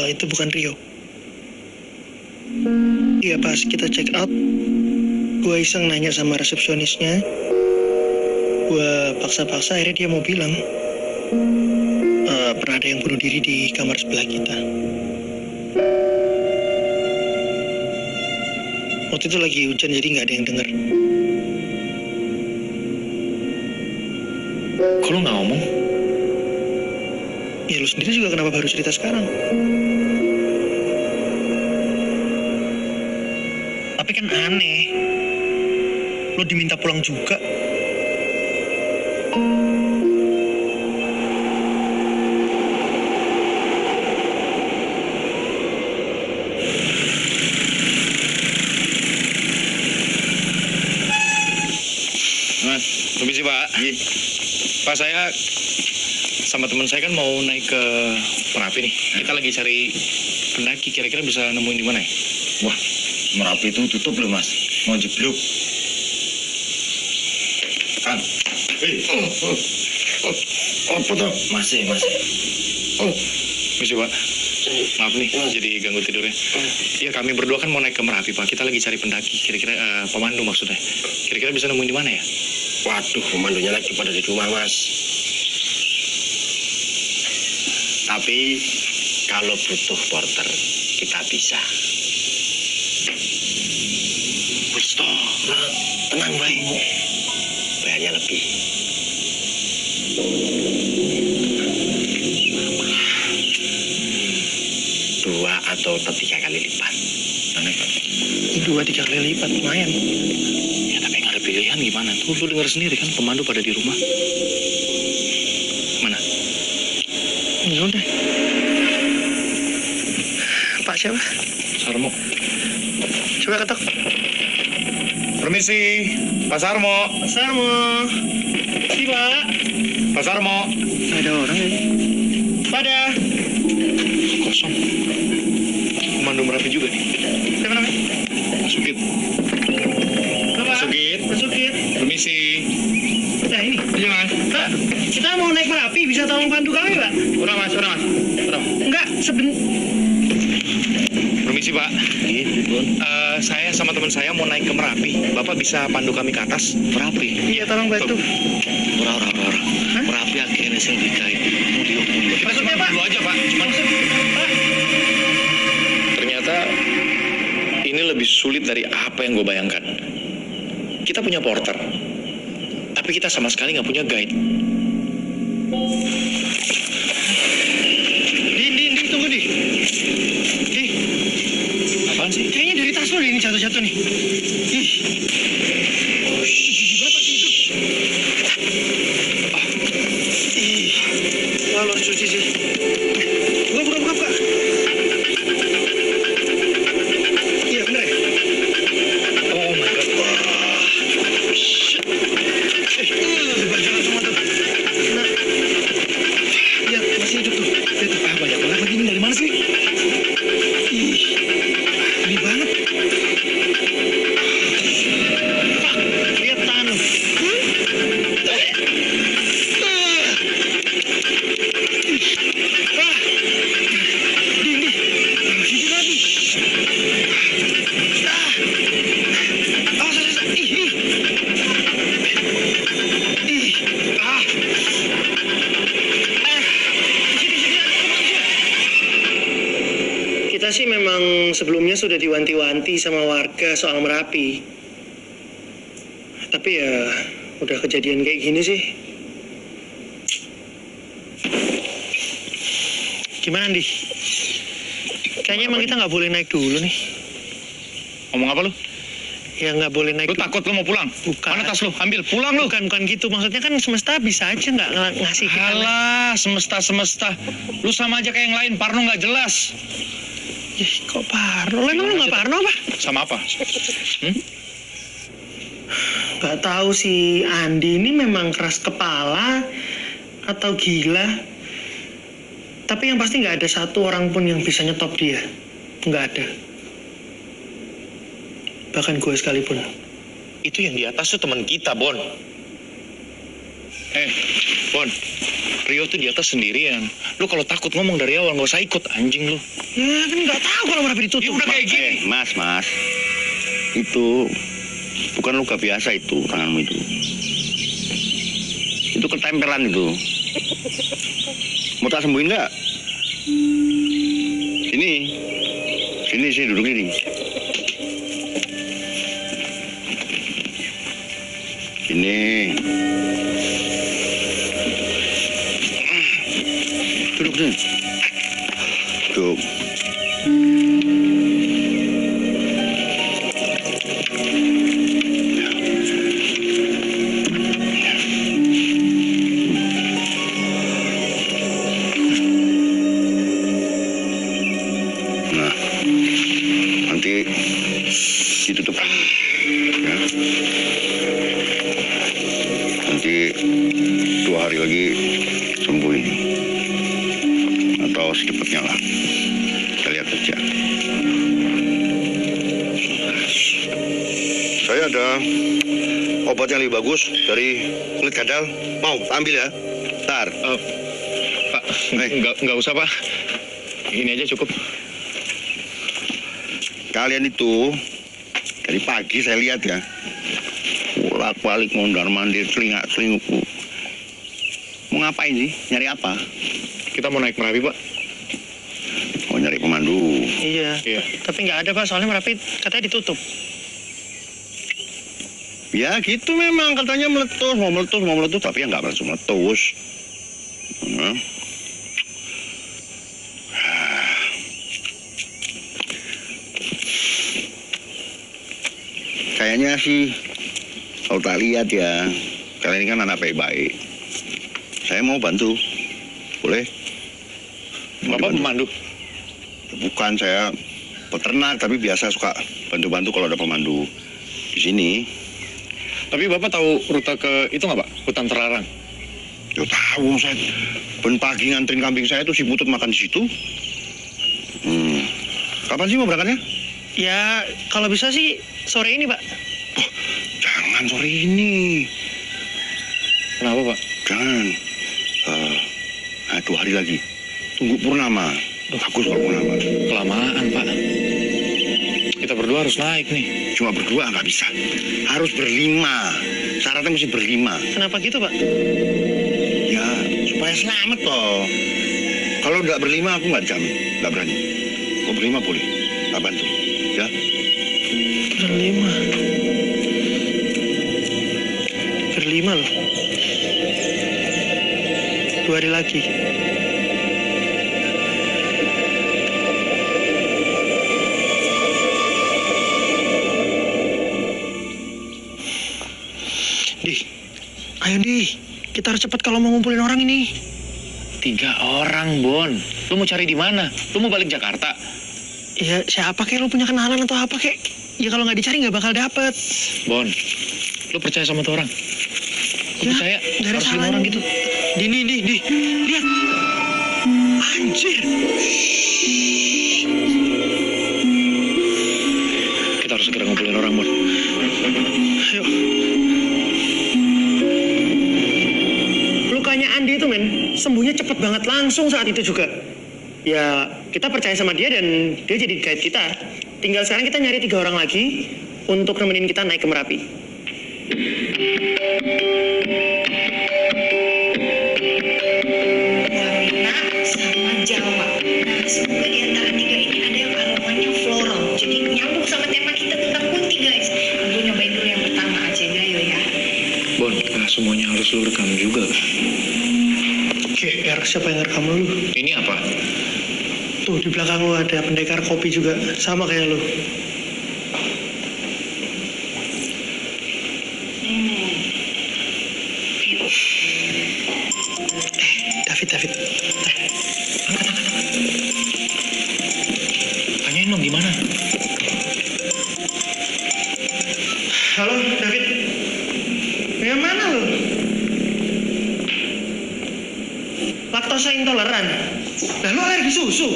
Itu bukan Rio. Iya, pas kita check out, gue iseng nanya sama resepsionisnya, gue paksa-paksa akhirnya dia mau bilang pernah ada yang bunuh diri di kamar sebelah kita. Waktu itu lagi hujan jadi nggak ada yang dengar. Kok lu nggak ngomong? Ya lu sendiri juga kenapa baru cerita sekarang? Tapi kan aneh. Lu diminta pulang juga. Mas, permisi Pak. Pak, saya sama teman saya kan mau naik ke Merapi nih. Kita lagi cari pendaki, kira-kira bisa nemuin di mana ya? Wah, Merapi itu tutup loh mas, mau jeblok. Kan, apa tuh? Masih. Permisi Pak. Maaf nih, jadi ganggu tidurnya. Iya, kami berdua kan mau naik ke Merapi Pak. Kita lagi cari pendaki, kira-kira pemandu maksudnya. Kira-kira bisa nemuin di mana ya? Waduh, pemandunya lagi pada di rumah mas. Tapi kalau butuh porter, kita bisa. Wis toh, tenang baik. Bayarnya lebih. Dua atau 3 kali lipat. Aneh. 2-3 kali lipat, lumayan. Ya tapi nggak ada pilihan gimana? Tuh lu dengar sendiri kan pemandu pada di rumah. Mana? Ya udah. Pak siapa? Sarmo. Coba ketok. Permisi, Pak Sarmo. Pak Sarmo. Si Pak. Pak Sarmo. Nggak ada orang ya? Pada. Kosong. Pemandu Merapi juga nih. Siapa namanya? Sugit. Bapak. Sugit. Sugit. Permisi. Nah ini. Iya mas. Pak, kita mau naik Merapi, bisa tolong bantu kami Pak? Udah mas. Enggak, Permisi Pak. Saya sama teman saya mau naik ke Merapi. Bapak bisa pandu kami ke atas Merapi? Iya, tolong bantu. Ora. Merapi akhirnya sing dikai. Maksudnya Pak? Dulu aja Pak. Pak. Ternyata ini lebih sulit dari apa yang gue bayangkan. Kita punya porter, tapi kita sama sekali nggak punya guide. Di, tunggu di. Di. Apaan sih? Kayaknya dari tas lo deh ini jatuh-jatuh nih. Ih. Oh, gigi banget pasti itu. Ih. Wah, lo harus cuci sih. Buka, Pak. Iya, bener ya? Oh my god. Wah. Shit. Dibanjakan semua tuh. Nah. Iya, masih hidup tuh. Lihat tuh, banyak banget lagi ini dari mana sih? Ih. Ini banget. Pak, lihat tangan lo. Sini lagi. Kita sih memang sebelumnya sudah diwanti-wanti sama warga soal Merapi. Tapi ya udah kejadian kayak gini sih. Gimana, Andi? Kayaknya emang kita nggak boleh naik dulu nih. Ngomong apa lu? Ya nggak boleh naik Lu dulu. takut lu mau pulang? Bukan. Mana tas lu? Ambil, pulang lu. Bukan gitu. Maksudnya kan semesta bisa aja nggak ngasih kita. Alah, semesta. Lu sama aja kayak yang lain, Parno nggak jelas. Ih, kok Parno? Emang lu nggak Parno apa? Sama apa? Nggak tahu si Andi ini memang keras kepala atau gila. Tapi yang pasti nggak ada satu orang pun yang bisa nyetop dia. Nggak ada. Bahkan gue sekalipun. Itu yang di atas tuh teman kita, Bon. Bon. Rio tuh di atas sendirian. Lu kalau takut ngomong dari awal, nggak usah ikut, anjing lu. Ya kan nggak tahu kalau Merapi ditutup. Ya udah kayak gini. Mas. Itu bukan luka biasa itu, tanganmu itu. Itu ketempelan itu. Mau tak sembuhin nggak? Sini duduk ini. Sini. Duduk sini. Duduk. Nah, nanti ditutup ya. Nanti 2 hari lagi sembuh ini, atau secepatnya lah. Kita lihat aja. Saya ada obat yang lebih bagus dari kulit kadal. Mau ambil ya? Ntar. Pak, nggak usah Pak. Ini aja cukup. Kalian itu dari pagi saya lihat ya, bolak-balik mondar-mandir, celingak-celingukku. Mau ngapain sih? Nyari apa? Kita mau naik Merapi Pak. Mau nyari pemandu. Iya. Tapi nggak ada Pak, soalnya Merapi katanya ditutup. Ya gitu memang, katanya mau meletus, tapi ya nggak langsung meletus. Kayaknya sih, kalau tak lihat ya, kalian ini kan anak baik-baik. Saya mau bantu, boleh? Bapak pemandu? Bukan, saya peternak, tapi biasa suka bantu-bantu kalau ada pemandu di sini. Tapi Bapak tahu rute ke itu nggak Pak? Hutan terlarang? Ya tahu, saya ben pagi nganterin kambing saya tuh si Putut makan di situ. Kapan sih mau berangkatnya? Ya, kalau bisa sih sore ini, Pak. Oh, jangan sore ini. Kenapa, Pak? Jangan. 2 hari lagi. Tunggu purnama. Bagus kalau purnama. Kelamaan, Pak. Kita berdua harus naik nih. Cuma berdua nggak bisa. Harus berlima. Syaratnya mesti berlima. Kenapa gitu, Pak? Ya, supaya selamat toh. Kalau nggak berlima aku nggak jamin. Nggak berani. Kau berlima boleh. Tak bantu. Ya. Berlima loh. 2 hari lagi. Ayo Di, kita harus cepat kalau mau ngumpulin orang ini. 3 orang, Bon. Lu mau cari di mana? Lu mau balik Jakarta? Ya siapa kek, lu punya kenalan atau apa kek? Ya kalau nggak dicari nggak bakal dapet. Bon, lu percaya sama tuh orang? Lu Ya, percaya? nggak ada Harus 5 salahnya. orang gitu. Di, lihat. Anjir. Kita harus segera ngumpulin orang, Bon. Ayo. Lukanya Andi itu, men, sembuhnya cepet banget langsung saat itu juga. Ya, kita percaya sama dia dan dia jadi guide kita. Tinggal sekarang kita nyari 3 orang lagi untuk nemenin kita naik ke Merapi. Warna sama Jawa. Nah, semoga di antara 3 ini ada yang aromanya floral. Jadi nyambung sama tema kita tentang putih, guys. Gue nyobain dulu yang pertama aja, Gayo ya. Bon, nggak semuanya harus lu rekam juga. GR, siapa yang ngerekam lu? Ini apa? Tuh, di belakang lu ada pendekar kopi juga. Sama kayak lu. David. Angkat. Tanyain dong gimana? Halo, David. Yang mana lu? Laktosa intoleran. Lah lu alergi susu?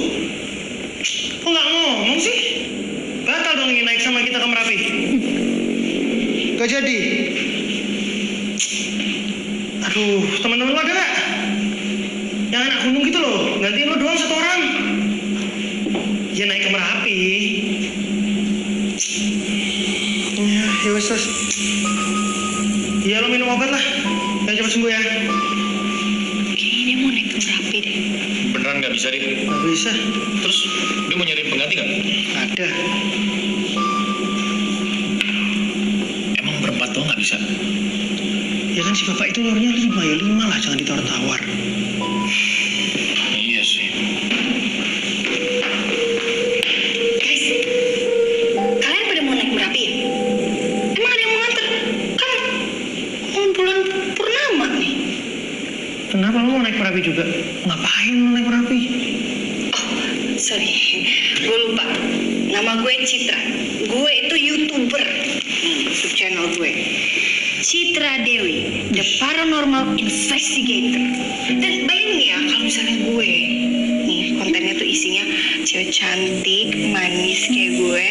Kok nggak ngomong sih? Batal dong ini naik sama kita ke Merapi. Gak jadi. Aduh, teman-teman lu ada nggak? Yang anak gunung gitu loh. Gantiin lu doang 1 orang. Ya naik ke Merapi. Ya wes. Ya lo minum obat lah. Bang cepat sembuh ya. Kayaknya dia mau naik ke Merapi deh. Beneran nggak bisa dia? Nggak bisa. Terus dia mau nyariin pengganti nggak? Ada. Emang berempat doang nggak bisa? Ya kan si bapak itu nyuruhnya 5 ya 5 lah, jangan ditawar-tawar. Iya sih. Guys, kalian pada mau naik Merapi ya? Emang ada yang mau nganter? Kan mau bulan purnama nih. Kenapa lu mau naik Merapi juga? Ngapain lu naik Merapi? Oh, sorry. Gue lupa. Nama gue Citra. Gue itu YouTuber. YouTube channel gue. Citra Dewi, The Paranormal Investigator. Dan bayangin ya, kalau misalnya gue, nih kontennya tuh isinya cewek cantik, manis kayak gue,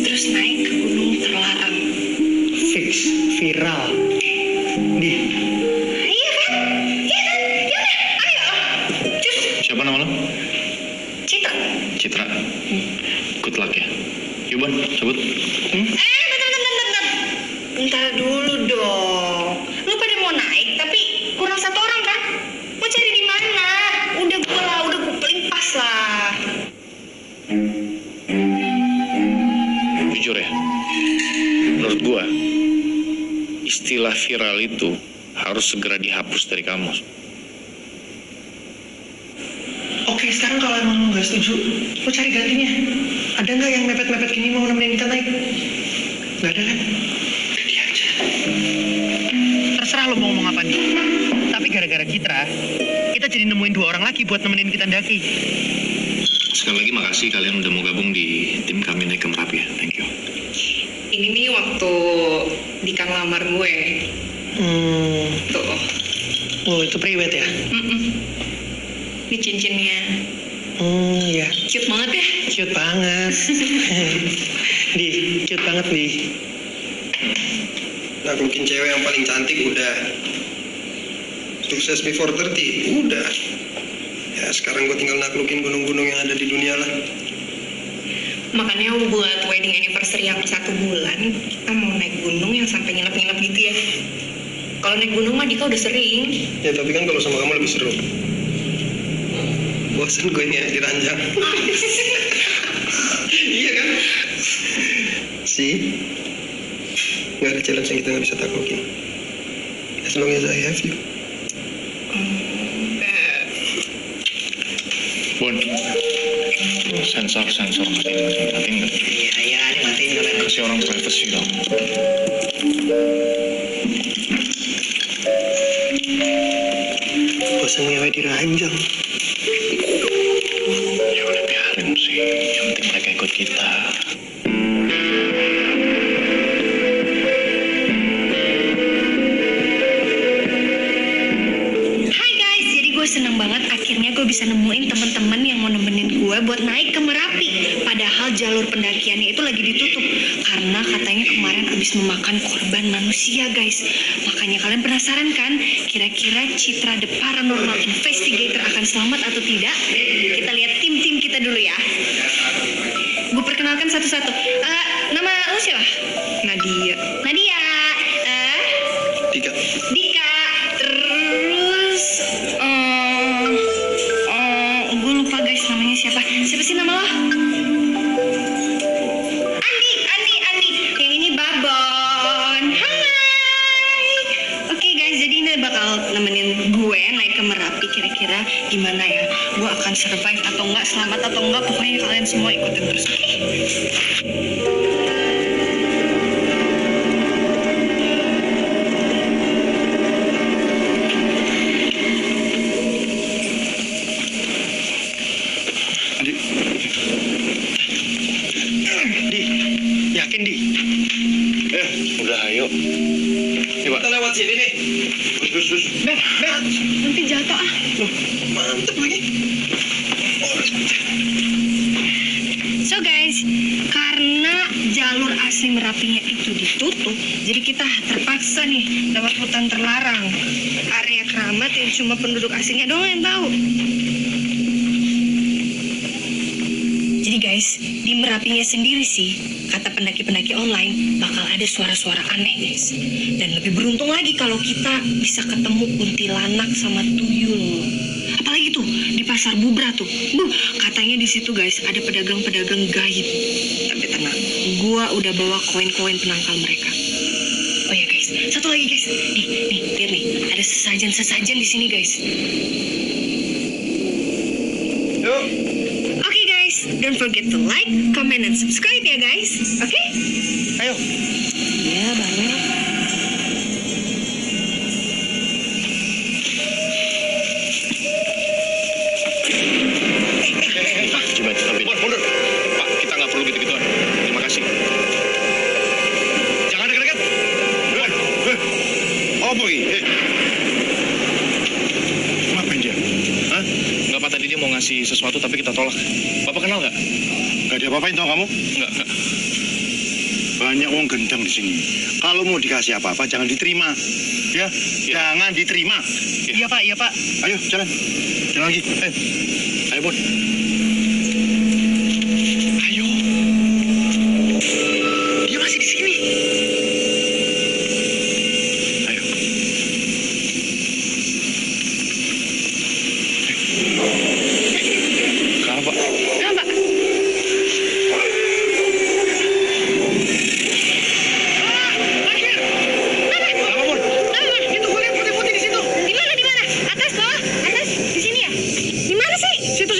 terus naik ke gunung terlarang. Fix, viral. Di. Iya kan? Iya kan? Yaudah, ayo. Cus. Siapa nama lo? Citra. Citra. Good luck ya. Yuk Bon, cabut. Bentar. Bentar dulu dong. Lu pada mau naik, tapi kurang 1 orang kan? Mau cari di mana? Udah gue paling pas lah. Jujur ya, menurut gua istilah viral itu harus segera dihapus dari kamus. Oke, sekarang kalau emang lu nggak setuju, lu cari gantinya. Ada nggak yang mepet-mepet gini mau nemenin kita naik? Nggak ada kan? Udah dia aja. Terserah lo mau ngomong apa nih. Tapi gara-gara kita jadi nemuin 2 orang lagi buat nemenin kita ndaki. Sekali lagi makasih kalian udah mau gabung di tim kami naik ke Merapi ya. Thank you. Ini nih waktu nikah lamar gue. Tuh. Oh, itu priwet ya? Ini cincinnya. Iya. Cute banget ya? Cute banget. Di, cute banget, Di. Naklukin cewek yang paling cantik udah. Sukses before 30 udah. Ya sekarang gue tinggal naklukin gunung-gunung yang ada di dunia lah. Makanya buat wedding anniversary yang 1 bulan, kita mau naik gunung yang sampai nginep-nginep gitu ya. Kalau naik gunung mah Dika udah sering. Ya tapi kan kalau sama kamu lebih seru. Bosan gue ini ya di ranjang. Iya kan? See? Gak ada challenge yang kita gak bisa taklukin. As long as I have you. Bon, sensor matiin nggak? Iya, ini matiin kamera. Kasih orang privacy dong. Bosan ngewe di ranjang. Ya udah biarin sih, yang penting mereka ikut kita. Hai guys, jadi gue seneng banget akhirnya gue bisa nemuin temen-temen yang mau nemenin gue buat naik ke Merapi. Padahal jalur pendakiannya itu lagi ditutup karena katanya kemarin habis memakan korban manusia guys. Makanya kalian penasaran kan, kira-kira Citra The Paranormal Investigator akan selamat atau tidak? Kita lihat tim-tim kita dulu ya. Gue perkenalkan satu-satu. Nama lu siapa? Nadia. Nadia. Dika. Dika. Terus gue lupa guys namanya siapa. Siapa sih nama lo? Andi. Yang ini Babon. Hai. Oke guys, jadi ini bakal nemenin gue naik ke Merapi. Kira-kira gimana ya? Gue akan survive atau enggak, selamat atau enggak, pokoknya kalian semua ikutin terus. Oke? Yakin, Di? Udah ayo. Kita lewat sini nih. Gus. Nanti jatuh ah. Loh, mantep lagi. So guys, karena jalur asli Merapinya itu ditutup, jadi kita terpaksa nih lewat hutan terlarang, area keramat yang cuma penduduk asingnya doang yang tahu. Jadi guys, guys, di Merapinya sendiri sih, kata pendaki-pendaki online, bakal ada suara-suara aneh guys. Dan lebih beruntung lagi kalau kita bisa ketemu kuntilanak sama tuyul. Apalagi tuh di pasar Bubra tuh, katanya di situ guys ada pedagang-pedagang gaib. Tapi tenang, gua udah bawa koin-koin penangkal mereka. Oh ya guys, satu lagi guys, nih lihat nih, ada sesajen di sini guys. Yuk. Oke guys, don't forget to like, comment, and subscribe ya guys. Oke? Ayo. Ya banget. Coba kita mundur. Pak, kita nggak perlu gitu-gituan. Terima kasih. Jangan dekat-dekat. Apa ini? Ngapain dia? Hah? Nggak, Pak, tadi dia mau ngasih sesuatu tapi kita tolak. Bapak kenal nggak? Gak diapa-apain tau kamu? Nggak. Banyak uang gendang di sini. Kalau mau dikasih apa-apa jangan diterima. Ya, jangan diterima. Iya Pak, iya Pak. Ayo, jalan. Jalan lagi. Ayo, Bun. Ayo. Dia masih di sini. Ayo. Kenapa, Pak? Kenapa? Itu gue lihat putih-putih di situ. Di mana? Atas bawah? Atas? Di sini ya? Di mana sih? Situ.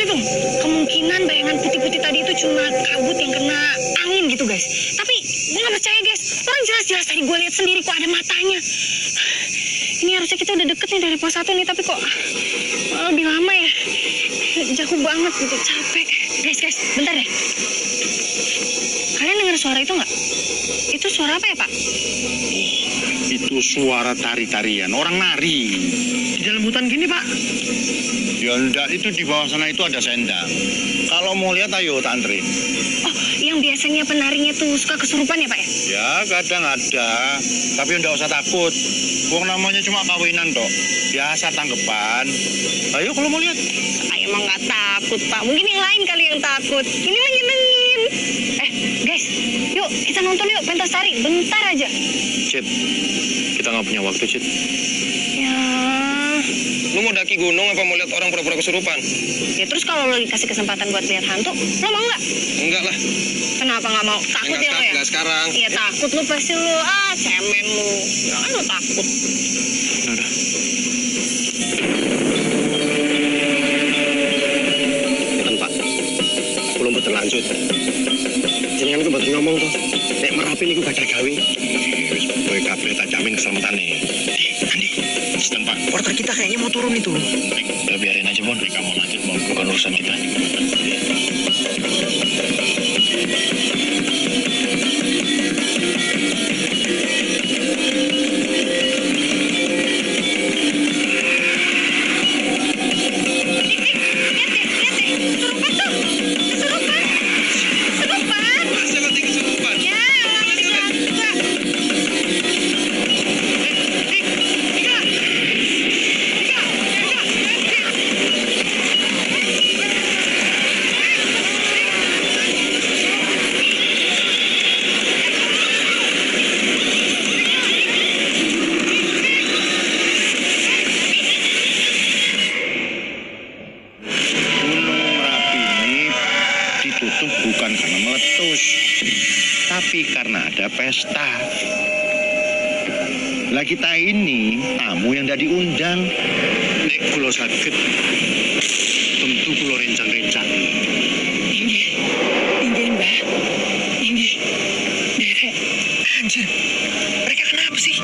Kemungkinan bayangan putih-putih tadi itu cuma kabut yang kena angin gitu guys. Tapi gue gak percaya guys. Orang jelas-jelas tadi gue lihat sendiri kok ada matanya. Ini harusnya kita udah deket nih dari pos 1 nih, tapi kok lebih lama ya. Jauh banget gitu, capek. Guys, bentar deh. Kalian dengar suara itu nggak? Itu suara apa ya, Pak? Itu suara tari-tarian, orang nari. Di dalam hutan gini Pak. Ya enggak, itu di bawah sana itu ada sendang. Kalau mau lihat ayo tak anterin. Oh, yang biasanya penarinya tuh suka kesurupan ya, Pak ya? Ya kadang ada, tapi enggak usah takut. Wong namanya cuma kawinan toh. Biasa tanggepan. Ayo kalau mau lihat. Saya emang nggak takut, Pak. Mungkin yang lain kali yang takut. Ini mah nyenengin. Guys, yuk kita nonton yuk pentas tari. Bentar aja. Cid, kita nggak punya waktu, Cid. Ya. Lu mau daki gunung apa mau lihat orang pura-pura kesurupan? Ya terus kalau lo dikasih kesempatan buat lihat hantu, lo mau nggak? Enggak lah. Kenapa nggak mau? Takut ya lo ya? Enggak sekarang. Iya takut lo pasti lo. Cemen lo. Jangan lo takut. Udah. Pak, belum betul lanjut. Jenengan itu betul ngomong tuh. Nek Merapi niku gak ada gawe. Kowe kabeh tak jamin keselamatan nih. Andi, Sistem Pak. porter kita kayaknya mau turun itu. Udah biarin aja, Bon. Mereka mau lanjut, Bon. Bukan urusan kita. Bukan karena meletus, tapi karena ada pesta. Lah kita ini tamu yang tidak diundang. Nek kulo sakit, tentu kulo rencang-rencang. Inggih, Mbak. Inggih. Dere. Anjir, mereka kenapa sih?